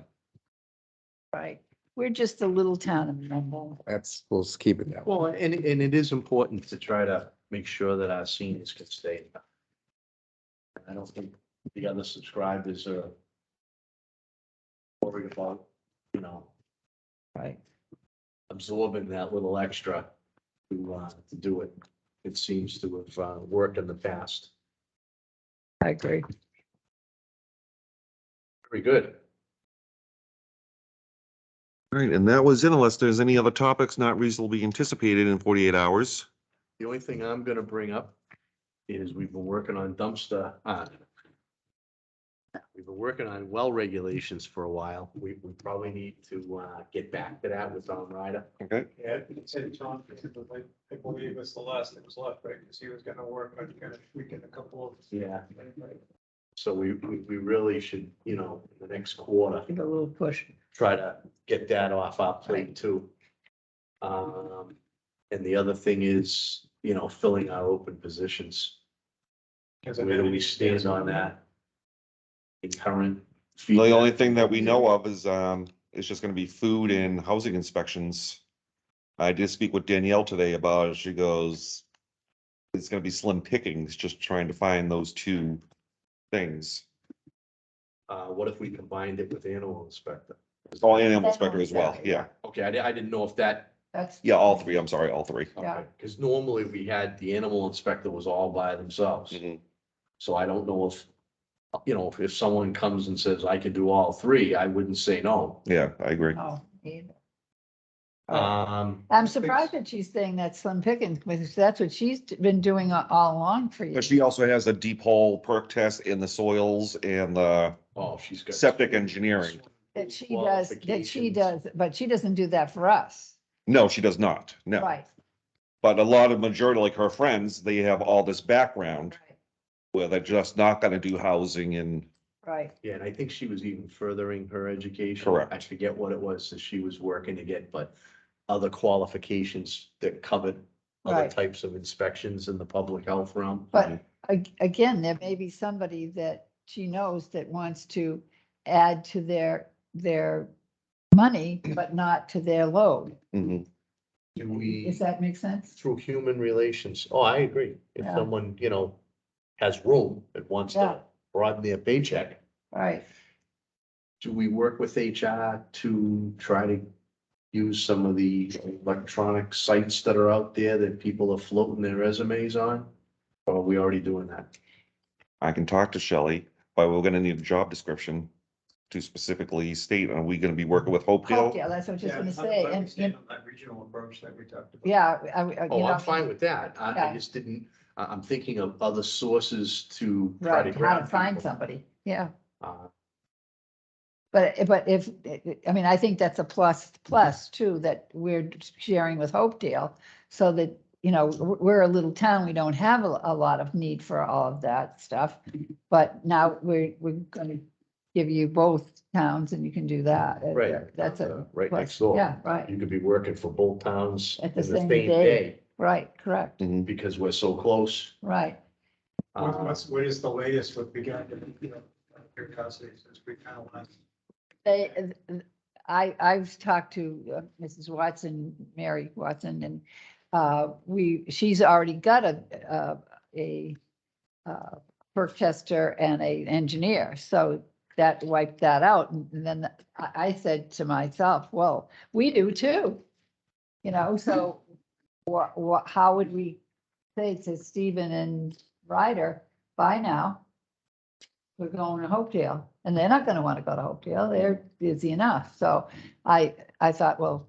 right. We're just a little town in Mumble. We'll keep it that way. Well, and it is important to try to make sure that our seniors can stay. I don't think the other subscribers are worried about, you know, Right. absorbing that little extra to do it. It seems to have worked in the past. I agree. Very good. All right, and that was it unless there's any other topics not reasonably anticipated in 48 hours. The only thing I'm gonna bring up is we've been working on we've been working on well regulations for a while. We probably need to get back to that with Tom Ryder. Okay. Yeah, it said John, I believe it's the last that was left, right? Because he was gonna work on kind of tweaking a couple of. Yeah. So we really should, you know, in the next quarter, Give a little push. try to get that off our plate too. And the other thing is, you know, filling our open positions. Where do we stand on that? In current. The only feedback? thing that we know of is just gonna be food and housing inspections. I did speak with Danielle today about it. She goes, it's gonna be slim pickings, just trying to find those two things. What if we combined it with animal inspector? Oh, and animal inspector as well, yeah. Okay, I didn't know if that, That's. Yeah, all three, I'm sorry, all three. Yeah. okay, because normally we had the animal inspector was all by themselves. Mhm. So I don't know if, you know, if someone comes and says, I can do all three, I wouldn't say no. Yeah, I agree. Oh, either. I'm surprised that she's saying that slim pickings, because that's what she's been doing all along for you. But she also has a deep hole perk test in the soils and the Oh, she's got. septic engineering. That she does, Qualifications. but she doesn't do that for us. No, she does not, no. Right. But a lot of majority, like her friends, they have all this background where they're just not gonna do housing and, Right. Yeah, and I think she was even furthering her education. Correct. I forget what it was that she was working to get, but other qualifications that covered other Right. types of inspections in the public health realm. But again, there may be somebody that she knows that wants to add to their money, but not to their load. Mhm. Do we, Does that make sense? through human relations, oh, I agree. If Yeah. someone, you know, has room and wants Yeah. to broaden their paycheck, Right. do we work with HR to try to use some of the electronic sites that are out there that people are floating their resumes on? Or are we already doing that? I can talk to Shelley, but we're gonna need a job description to specifically state, are we gonna be working with Hopedale? Yeah, that's what I was just Yeah, gonna I say. understand on that regional approach that we talked about. Yeah, Oh, you know, I'm fine with that. I Yeah. just didn't, I'm thinking of other sources to try right, to how grab to find people. somebody. Yeah. Uh, But if, I mean, I think that's a plus too, that we're sharing with Hopedale. So that, you know, we're a little town, we don't have a lot of need for all of that stuff. But now we're gonna give you both towns and you can do that. Right. That's Right plus. next door. Yeah, right, You could be working for both towns At in the the same same day. day right, correct, Mhm. because we're so close. right. What is the latest with regard to, you know, curiosity, since we kind of went. They, I've talked to Mrs. Watson, Mary Watson, and she's already got a perk tester and a engineer, so that wiped that out. And then I said to myself, well, we do too. You know, so how would we say to Stephen and Ryder, bye now? We're going to Hopedale, and they're not gonna wanna go to Hopedale, they're busy enough, so I thought, well,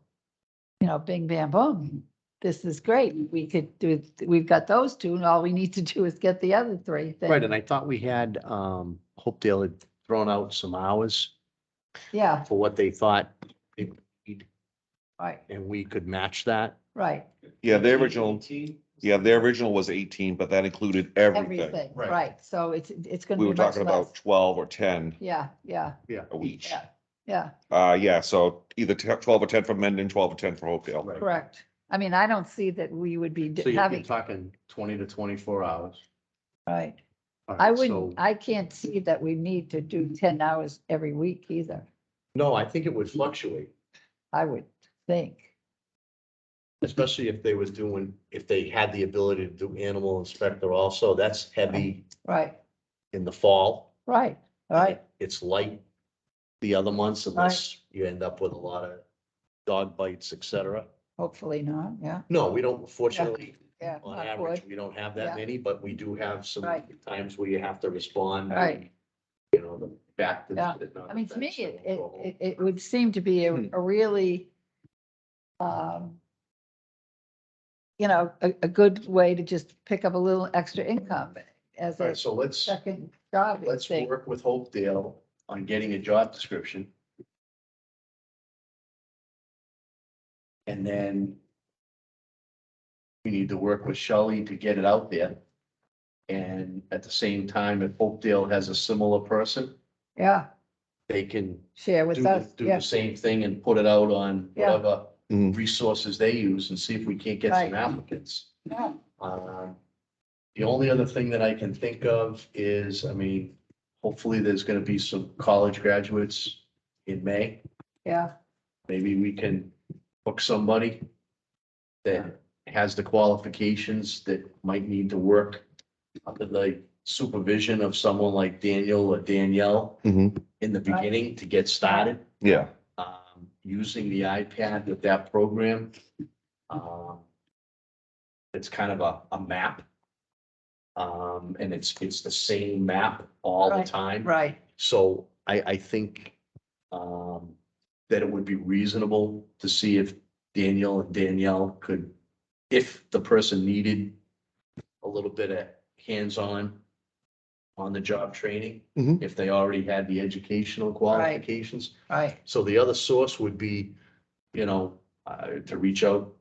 you know, bing, bam, boom, this is great, we could do, we've got those two, and all we need to do is get the other three things. Right, and I thought we had, Hopedale had thrown out some hours Yeah, for what they thought they would need, right, and we could match that. right, Yeah, the original was 18, but that included everything. everything, Right. right, so it's gonna We be were much talking less. about 12 or 10 Yeah, a week. yeah, Yeah, so either 12 or 10 for Mendon, 12 or 10 for Hopedale. Right. correct. I mean, I don't see that we would be So you're having, talking 20 to 24 hours. right, All I right, wouldn't, so- I can't see that we need to do 10 hours every week either, No, I think it would fluctuate, I would think. especially if they was doing, if they had the ability to do animal inspector also, that's heavy. Right, in the fall. right, right, It's light the other months unless you end up with a lot of dog bites, et cetera. hopefully not, yeah, No, we don't, fortunately, yeah. on knock average, wood. we don't have Yeah. that many, but we do have some Right. times where you have to respond. Right. You know, the back. Yeah. I mean, to me, it would seem to be a really, um, you know, a good way to just pick up a little extra income as All a right, so let's, second job. let's thing. work with Hopedale on getting a job description. And then we need to work with Shelley to get it out there. And at the same time, if Hopedale has a similar person, Yeah, they can share with us, do yeah, the same thing and put it out on Yeah. whatever Mhm. resources they use and see if we can't get some Right. applicants. yeah, The only other thing that I can think of is, I mean, hopefully there's gonna be some college graduates in May. yeah, Maybe we can book somebody that has the qualifications that might need to work under the supervision of someone like Daniel or Danielle Mhm. in the beginning to get started. Yeah, Using the iPad with that program. It's kind of a map. And it's the same map all the Right, time. right, So I think, that it would be reasonable to see if Daniel and Danielle could, if the person needed a little bit of hands-on on the job training, Mhm. if they already had the educational qualifications. right, So the other source would be, you know, to reach out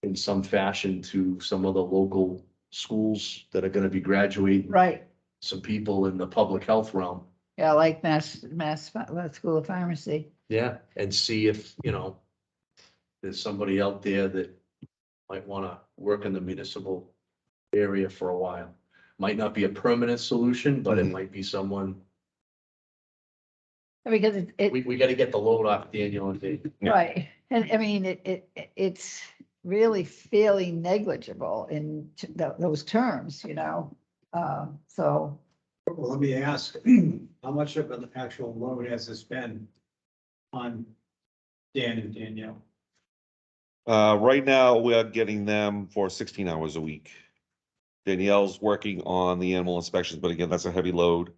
in some fashion to some of the local schools that are gonna be graduating right. some people in the public health realm. Yeah, like School of Pharmacy. Yeah. And see if, you know, there's somebody out there that might wanna work in the municipal area for a while. Might not be a permanent solution, but it Mhm. might be someone, Because we gotta get the load off Daniel and Dave. Yeah. right, and I mean, it's really fairly negligible in those terms, you know? So, Well, let me ask, how much of an actual load has this been on Dan and Danielle? Right now, we are getting them for 16 hours a week. Danielle's working on the animal inspections, but again, that's a heavy load.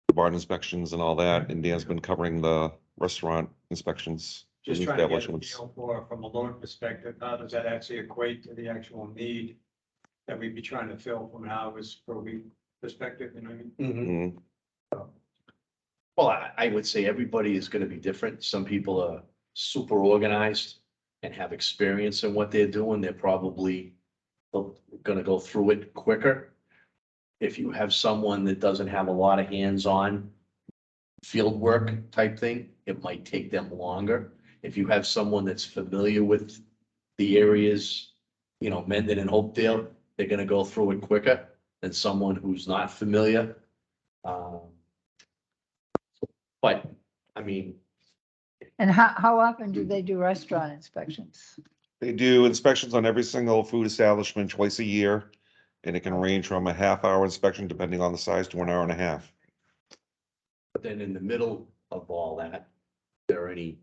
The barn inspections and all that, and Dan's been covering the restaurant inspections. Just and trying to get a establishments. feel for, from a load perspective, how does that actually equate to the actual need that we'd be trying to fill from an hours per week perspective, you know what I mean? Mhm. Well, I would say everybody is gonna be different. Some people are super organized and have experience in what they're doing. They're probably gonna go through it quicker. If you have someone that doesn't have a lot of hands-on field work type thing, it might take them longer. If you have someone that's familiar with the areas, you know, Mendon and Hopedale, they're gonna go through it quicker than someone who's not familiar. But, I mean, and how often do they do restaurant inspections? They do inspections on every single food establishment twice a year. And it can range from a half-hour inspection, depending on the size, to an hour and a half. but then in the middle of all that, there are any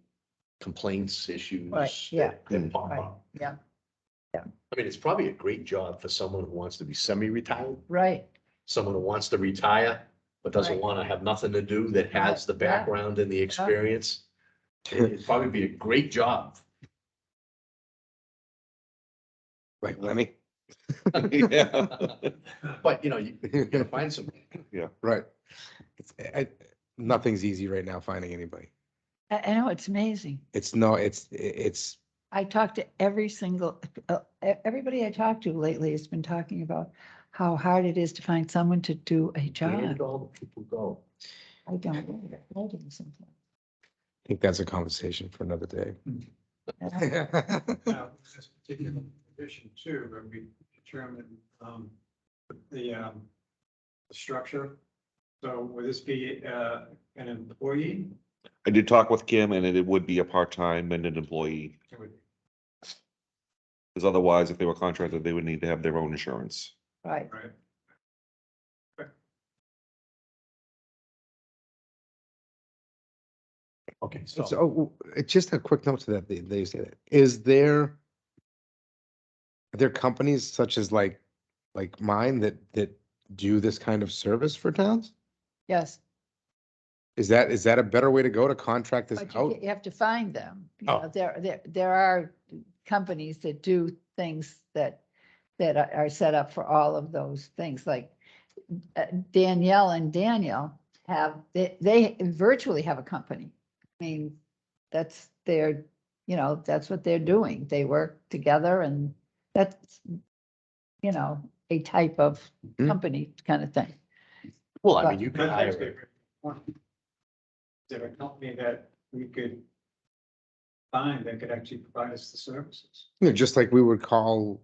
complaints, issues? Right, yeah. that pop Right, up? yeah, I mean, it's probably a great job for someone who wants to be semi-retired, right, someone who wants to retire, but doesn't Right. want to have nothing to do, that has the Right, yeah. background and the experience. It'd probably be a great job. Right, Lenny? Yeah. But, you know, you gotta find some, Right. Nothing's easy right now finding anybody. I know, it's amazing. It's, I talked to every single, everybody I talked to lately has been talking about how hard it is to find someone to do a where job. did all the people go? I don't know. I didn't sometimes. I think that's a conversation for another day. Now, this particular position too, where we determine, the structure. So would this be, an employee? I did talk with Kim, and it would be a part-time and an employee. It would- Because otherwise, if they were contracted, they would need to have their own insurance. Right, Right. Okay, so So, just a quick note to that, they say that, is there, are there companies such as like mine that do this kind of service for towns? Yes, Is that a better way to go to contract this but out? you have to find them. You Oh. know, there are companies that do things that are set up for all of those things, like Danielle and Daniel have, they virtually have a company. I mean, that's their, you know, that's what they're doing. They work together and that's, you know, a type of Hmm. company kind of thing. well, I mean, you could That's hire. actually a great point. Is there a company that we could find that could actually provide us the services? You know, just like we would call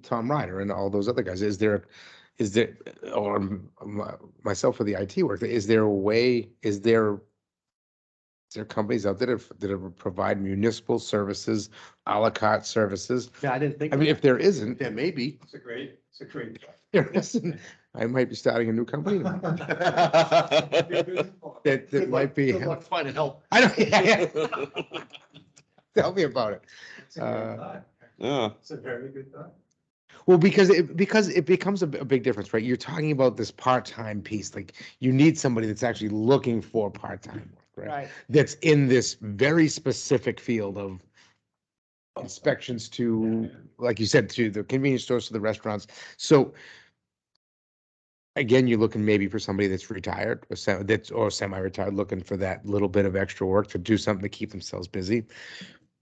Tom Ryder and all those other guys, is there, or myself for the IT work, is there a way, is there companies out there that provide municipal services, à la carte services? Yeah, I didn't think. I mean, if there isn't, There may be. It's a great. there isn't, I might be starting a new company tomorrow. That might be. Good luck finding help. I don't, yeah. Tell me about it. It's a great thought. Yeah, It's a very good thought. Well, because it becomes a big difference, right? You're talking about this part-time piece, like you need somebody that's actually looking for part-time work, right? That's in this very specific field of inspections to, like you said, to the convenience stores, to the restaurants. So again, you're looking maybe for somebody that's retired or semi-retired, looking for that little bit of extra work to do something to keep themselves busy.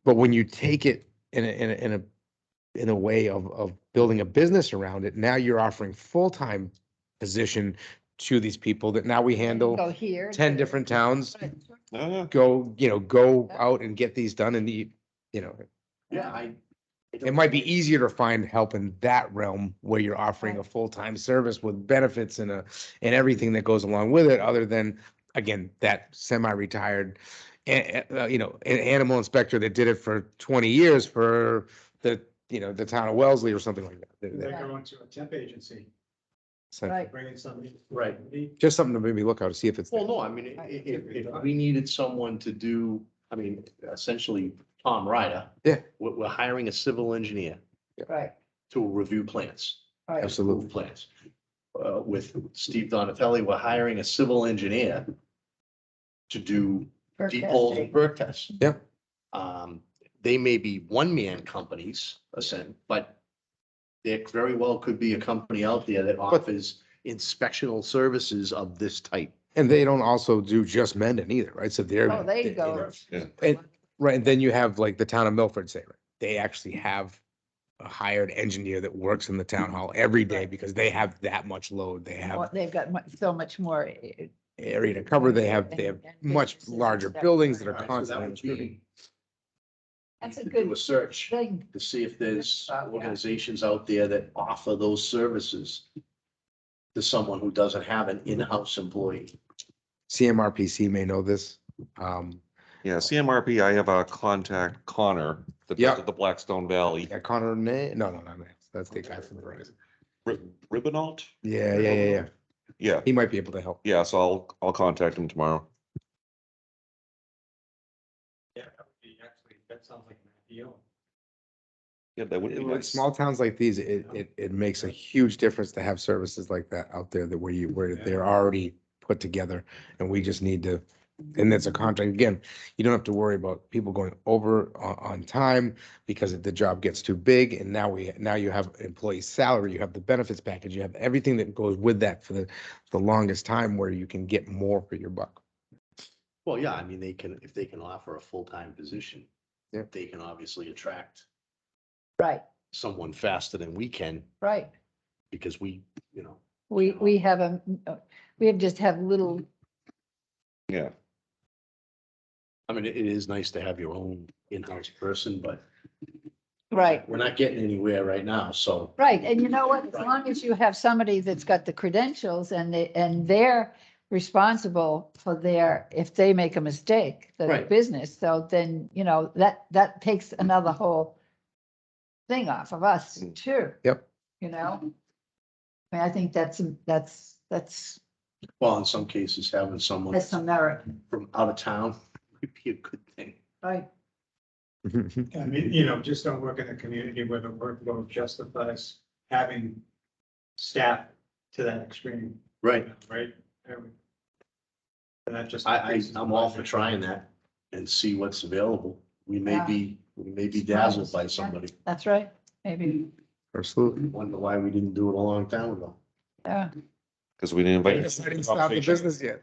But when you take it in a way of building a business around it, now you're offering full-time position to these people that now we handle Go here. 10 different towns, yeah. go out and get these done and Yeah, it might be easier to find help in that realm where you're offering a full-time service with benefits and everything that goes along with it, other than, again, that semi-retired, an animal inspector that did it for 20 years for the town of Wellesley or something like that. They go into a temp agency, So Right. bring in somebody. Right. just something to maybe look out to see if it's. Well, no, I mean, if we needed someone to do, I mean, essentially Tom Ryder. Yeah. We're hiring a civil engineer Right, to review plans. right. Absolutely. Approve plans. With Steve Donatelli, we're hiring a civil engineer to do Perk deep holes and testing. perk tests. Yeah. They may be one-man companies, but there very well could be a company out there that offers inspectional services of this type. And they don't also do just Mendon either, right? So they're. Oh, there you go. And, right, and then you have like the town of Milford, say, right? They actually have a hired engineer that works in the town hall every day Right. because they have that much load. They have They've got so much more. area to cover. They have And much businesses larger that- buildings that are Right, so that constantly. would be- That's a to good do a search thing. to see if there's Yeah. organizations out there that offer those services to someone who doesn't have an in-house employee. CMRPC may know this. Yeah, CMRP, I have a contact, Connor, that Yeah. does it the Blackstone Valley. Yeah, Connor, no, that's the guy from the right. Ribbonalt? Yeah. Yeah, He might be able to help. yeah, so I'll contact him tomorrow. Yeah, that would be actually, that sounds like an ideal. Yeah, that would be In nice. small towns like these, it makes a huge difference to have services like that out there that where they're already put together and we just need to, and it's a contract. Again, you don't have to worry about people going over on time because if the job gets too big and now you have employee salary, you have the benefits package, you have everything that goes with that for the longest time where you can get more for your buck. Well, yeah, I mean, if they can offer a full-time position, Yeah. they can obviously attract Right, someone faster than we can right. because we We just have little, Yeah, I mean, it is nice to have your own in-house person, but right, we're not getting anywhere right now, so. right. And you know what? As long as you have somebody that's got the credentials and they're responsible for if they make a mistake, the Right. business, so then, that takes another whole thing off of us too. Yep. I mean, I think that's Well, in some cases, having someone Has some merit, from out of town would be a good thing. right? I mean, you know, just don't work in a community where the workload justifies having staff to that extreme. Right. Right? And that just. I'm all for trying that and see what's available. We may be dazzled by somebody. That's right, maybe, Absolutely. Wonder why we didn't do it a long time ago. yeah. Because we didn't invite. I didn't start the business yet.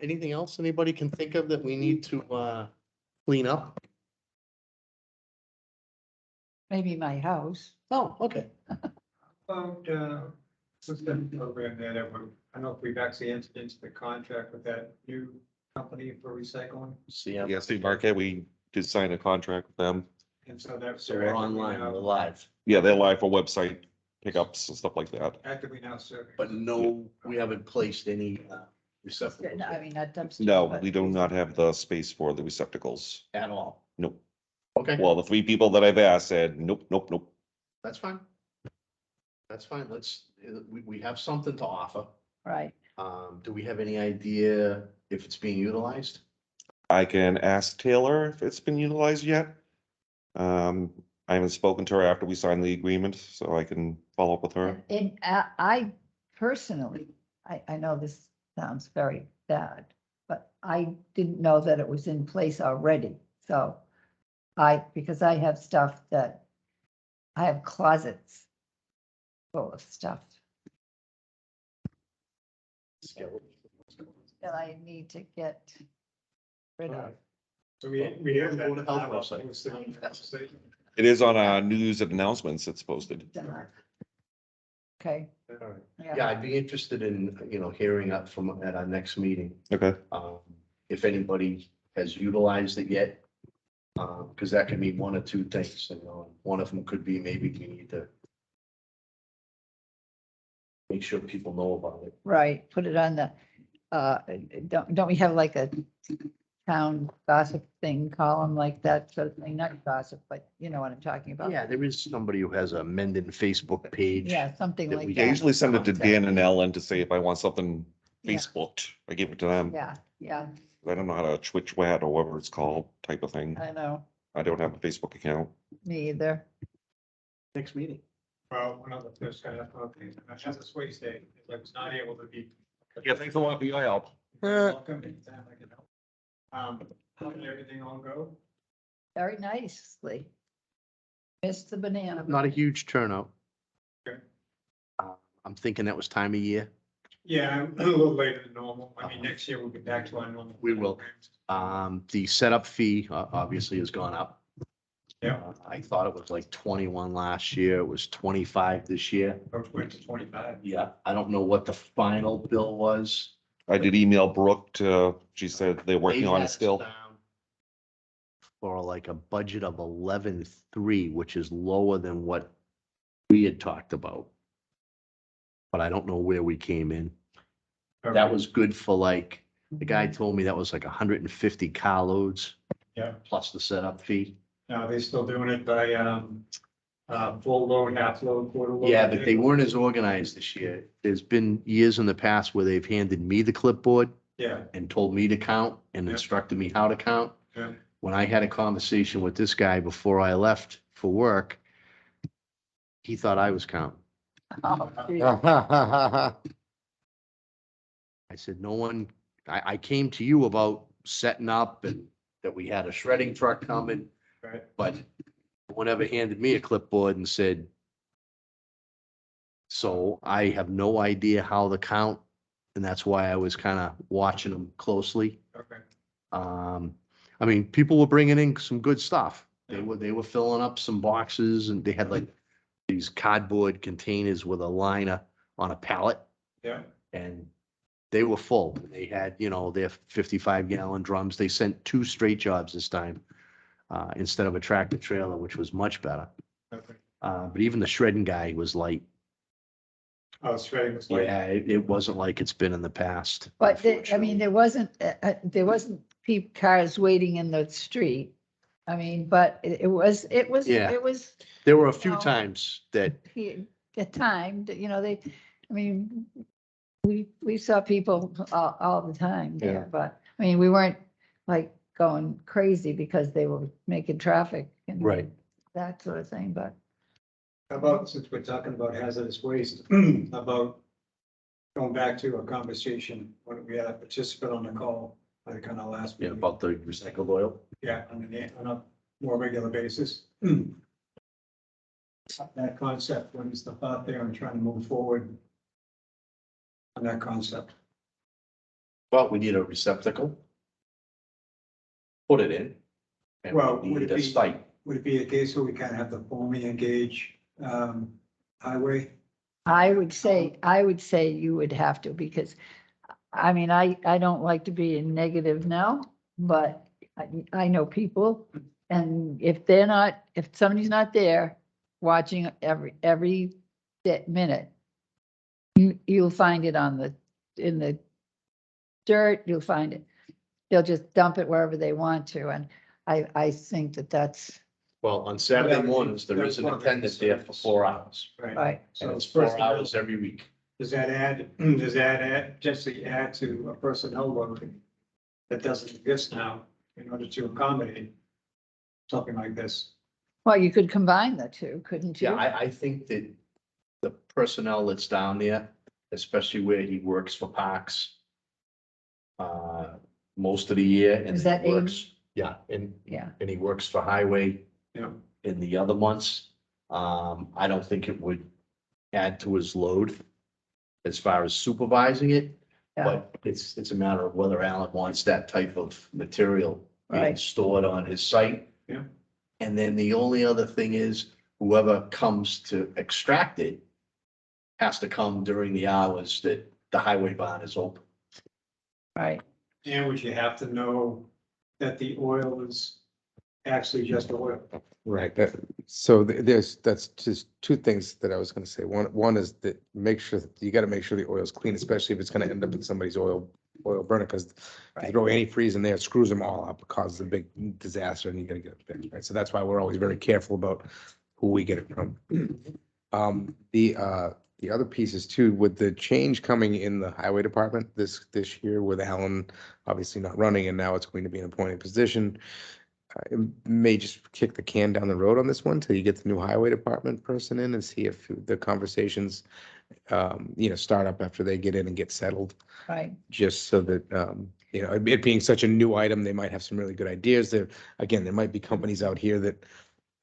Anything else anybody can think of that we need to, clean up? Maybe my house. Oh, okay. About, what's the program there that we're, I don't know if we've actually entered into the contract with that new company for recycling. See, Yeah, Steve Marquette, we did sign a contract with them. And so that's. so we're online, we're live, Yeah, they're live for website pickups and stuff like that. Actively now serving. but no, we haven't placed any, receptacles No, I mean, not dumpster. No, but- we do not have the space for the receptacles. at all. Nope. Okay, Well, the 3 people that I've asked said, nope, nope, nope. that's fine. That's fine. Let's, we have something to offer. Right, Do we have any idea if it's being utilized? I can ask Taylor if it's been utilized yet. I haven't spoken to her after we signed the agreement, so I can follow up with her. and I personally, I know this sounds very bad, but I didn't know that it was in place already, so because I have stuff that, I have closets full of stuff that I need to get rid of. So we have that. Board of Health website. It is on our news and announcements, it's posted. Okay, Yeah, I'd be interested in, hearing up from, at our next meeting, Okay, if anybody has utilized it yet. Because that could mean one or two things, one of them could be maybe we need to make sure people know about it. right, put it on the, don't we have like a town gossip thing column like that sort of thing, not gossip, but you know what I'm talking about? Yeah, there is somebody who has a Mendon Facebook page. Yeah, something that like we I that. usually send it to Contact. Dan and Ellen to say if I want something Yeah. Facebooked, I give it to them. Yeah, yeah, I don't know how to Twitch wet or whatever it's called type of thing. I know, I don't have a Facebook account. me either. Next meeting. Well, one of the first kind of, okay, as a sway state, if I was not able to be. Yeah, thanks a lot for your help. Welcome, anytime I can help. How did everything all go? Very nicely. Missed the banana. Not a huge turnout. Okay. I'm thinking that was time of year. Yeah, a little later than normal. I mean, next year we'll get back to our normal. We will. The setup fee obviously has gone up. Yeah, I thought it was like 21 last year. It was 25 this year. or went to 25. Yeah, I don't know what the final bill was. I did email Brooke to, she said they're working They on had it us still. down For like a budget of 11.3, which is lower than what we had talked about. But I don't know where we came in. That was good for like, the guy told me that was like 150 car loads Yeah, plus the setup fee. now they still doing it by, full load, half load, quarter load. Yeah, but they weren't as organized this year. There's been years in the past where they've handed me the clipboard Yeah, and told me to count and Yeah. instructed me how to count. yeah. When I had a conversation with this guy before I left for work, he thought I was counting. Oh, gee. I said, no one, I came to you about setting up and that we had a shredding truck coming, Right. but no one ever handed me a clipboard and said, so I have no idea how to count. And that's why I was kind of watching them closely. Okay. I mean, people were bringing in some good stuff. They were filling up some boxes and they had like these cardboard containers with a liner on a pallet Yeah, and they were full. They had, their 55-gallon drums. They sent 2 straight jobs this time instead of a tractor trailer, which was much better. okay. But even the shredding guy was light. Oh, shredding was like. Yeah, it wasn't like it's been in the past. But I mean, there wasn't cars waiting in the street. I mean, but it was, Yeah. it was, There were a few No. times that he, at time, you know, I mean, we saw people all the time Yeah. there, but, I mean, we weren't like going crazy because they were making traffic and Right. that sort of thing, but How about, since we're talking about hazardous waste, about going back to a conversation when we had a participant on the call, I think on our last Yeah, meeting. about the recycled oil. Yeah, on a more regular basis. That concept, when it's out there and trying to move forward on that concept. Well, we need a receptacle. Put it in. And Well, we would need it a be- site. Would it be a case where we kind of have the only engage highway? I would say you would have to, because, I mean, I don't like to be a negative now, but I know people, and if somebody's not there watching every minute, you'll find it in the dirt, you'll find it. They'll just dump it wherever they want to, and I think that's Well, on Saturday mornings, there is an attendant there for 4 hours. right. So And it's it's 4 personnel. hours every week. Does that add, just to add to a personnel load that doesn't exist now in order to accommodate something like this? Well, you could combine the two, couldn't you? Yeah, I think that the personnel that's down there, especially where he works for Parks, most of the year, and Is he that works, yeah, and he works for Highway Yeah. in the other months. I don't think it would add to his load as far as supervising it, Yeah. but it's a matter of whether Alan wants that type of material being Right. stored on his site. Yeah. And then the only other thing is whoever comes to extract it has to come during the hours that the highway barn is open. Right, And would you have to know that the oil is actually just oil? Right, that's just two things that I was gonna say. One is that you gotta make sure the oil's clean, especially if it's gonna end up in somebody's oil burner, because if you Right. throw antifreeze in there, it screws them all up, it causes a big disaster, and you gotta get it fixed, right? So that's why we're always very careful about who we get it from. The other piece is too, with the change coming in the highway department this year, with Alan obviously not running, and now it's going to be an appointed position. It may just kick the can down the road on this one till you get the new highway department person in and see if the conversations, start up after they get in and get settled, right, just so that, it being such a new item, they might have some really good ideas. There might be companies out here that,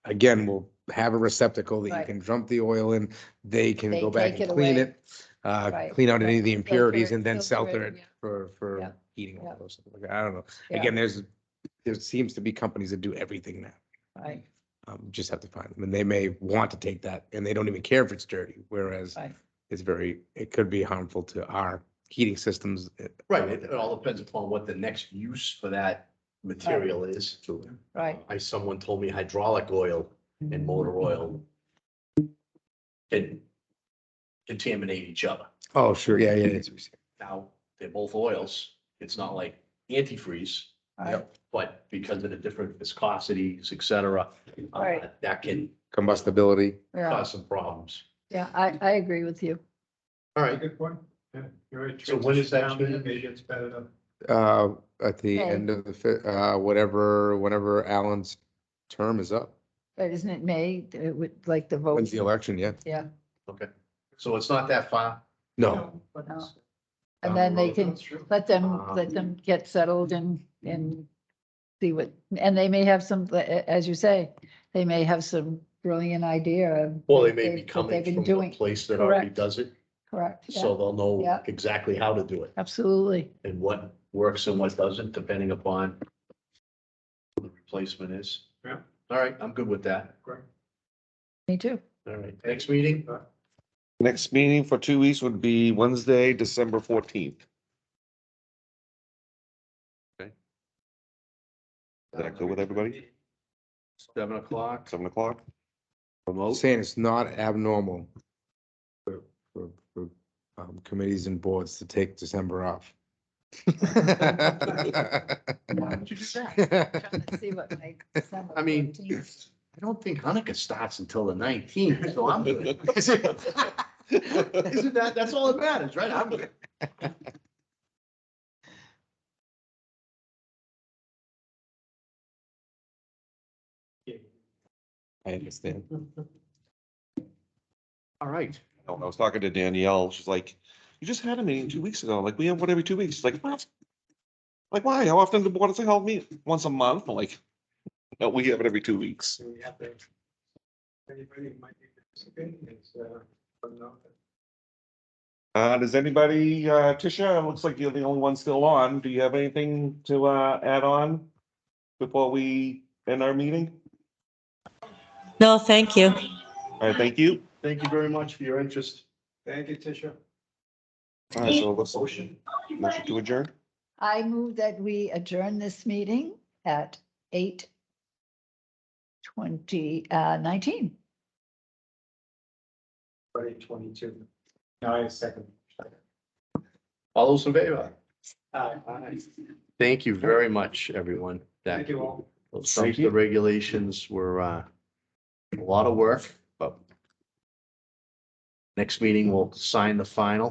again, will have a receptacle that you Right. can dump the oil in. They can They go back take and it clean away. it, Right. clean out any of the Filter impurities it, and then filter filter it, it yeah. for Yeah. heating Yeah. oil or something like that. I don't know. Yeah. Again, there seems to be companies that do everything now. right, Just have to find them, and they may want to take that, and they don't even care if it's dirty, whereas right, it could be harmful to our heating systems. Right, it all depends upon what the next use for that material is. right. Someone told me hydraulic oil and motor oil can contaminate each other. Oh, sure, yeah. Now, they're both oils. It's not like antifreeze, Right. but because of the different viscosities, et cetera, Right. that can Combustibility. Yeah, cause some problems. yeah, I agree with you. All That's a right, good point. Yeah, you're right. So when is that Transition down there, meeting? Maybe it's better to. At the Okay. end of whenever Alan's term is up. But isn't it May, it would, like the vote? When's the election? Yeah. Yeah, okay. So it's not that far? No, no. And then they can let them get settled and see what, and they may have some, as you say, they may have some brilliant idea. of Well, they what may be what coming they've been from a doing. place that already Correct. does it, Correct, yeah, so they'll know Yeah. exactly how to do it absolutely. and what works and what doesn't, depending upon who the replacement is. Yeah. All right, I'm good with that. Correct. Me too. All right, next meeting? Next meeting for 2 weeks would be Wednesday, December 14th. Okay. Is that good with everybody? 7:00. 7 o'clock? Remote? saying it's not abnormal for committees and boards to take December off. Why would you do that? Trying to see what my December I mean, 14th I don't think Hanukkah starts until the 19th, so I'm good. Isn't that, that's all that matters, right? I'm good. I understand. All right. I was talking to Danielle, she's like, you just had a meeting 2 weeks ago, I'm like, we have one every 2 weeks, she's like, what? Like, why, how often the board, it's like, I'll meet once a month, I'm like, no, we have it every 2 weeks. So we have to, anybody who might be participating is, put it out there. Does anybody, Tisha, it looks like you're the only one still on, do you have anything to, add on before we end our meeting? No, thank you. All right, thank you. Thank you very much for your interest. Thank you, Tisha. All right, so let's Motion. motion to adjourn. I move that we adjourn this meeting at 8:19. 2022. Now I have second. All those in favor? Aye. Thank you very much, everyone. Thank you all. Those Thank you. dumpster regulations were a lot of work, but next meeting we'll sign the final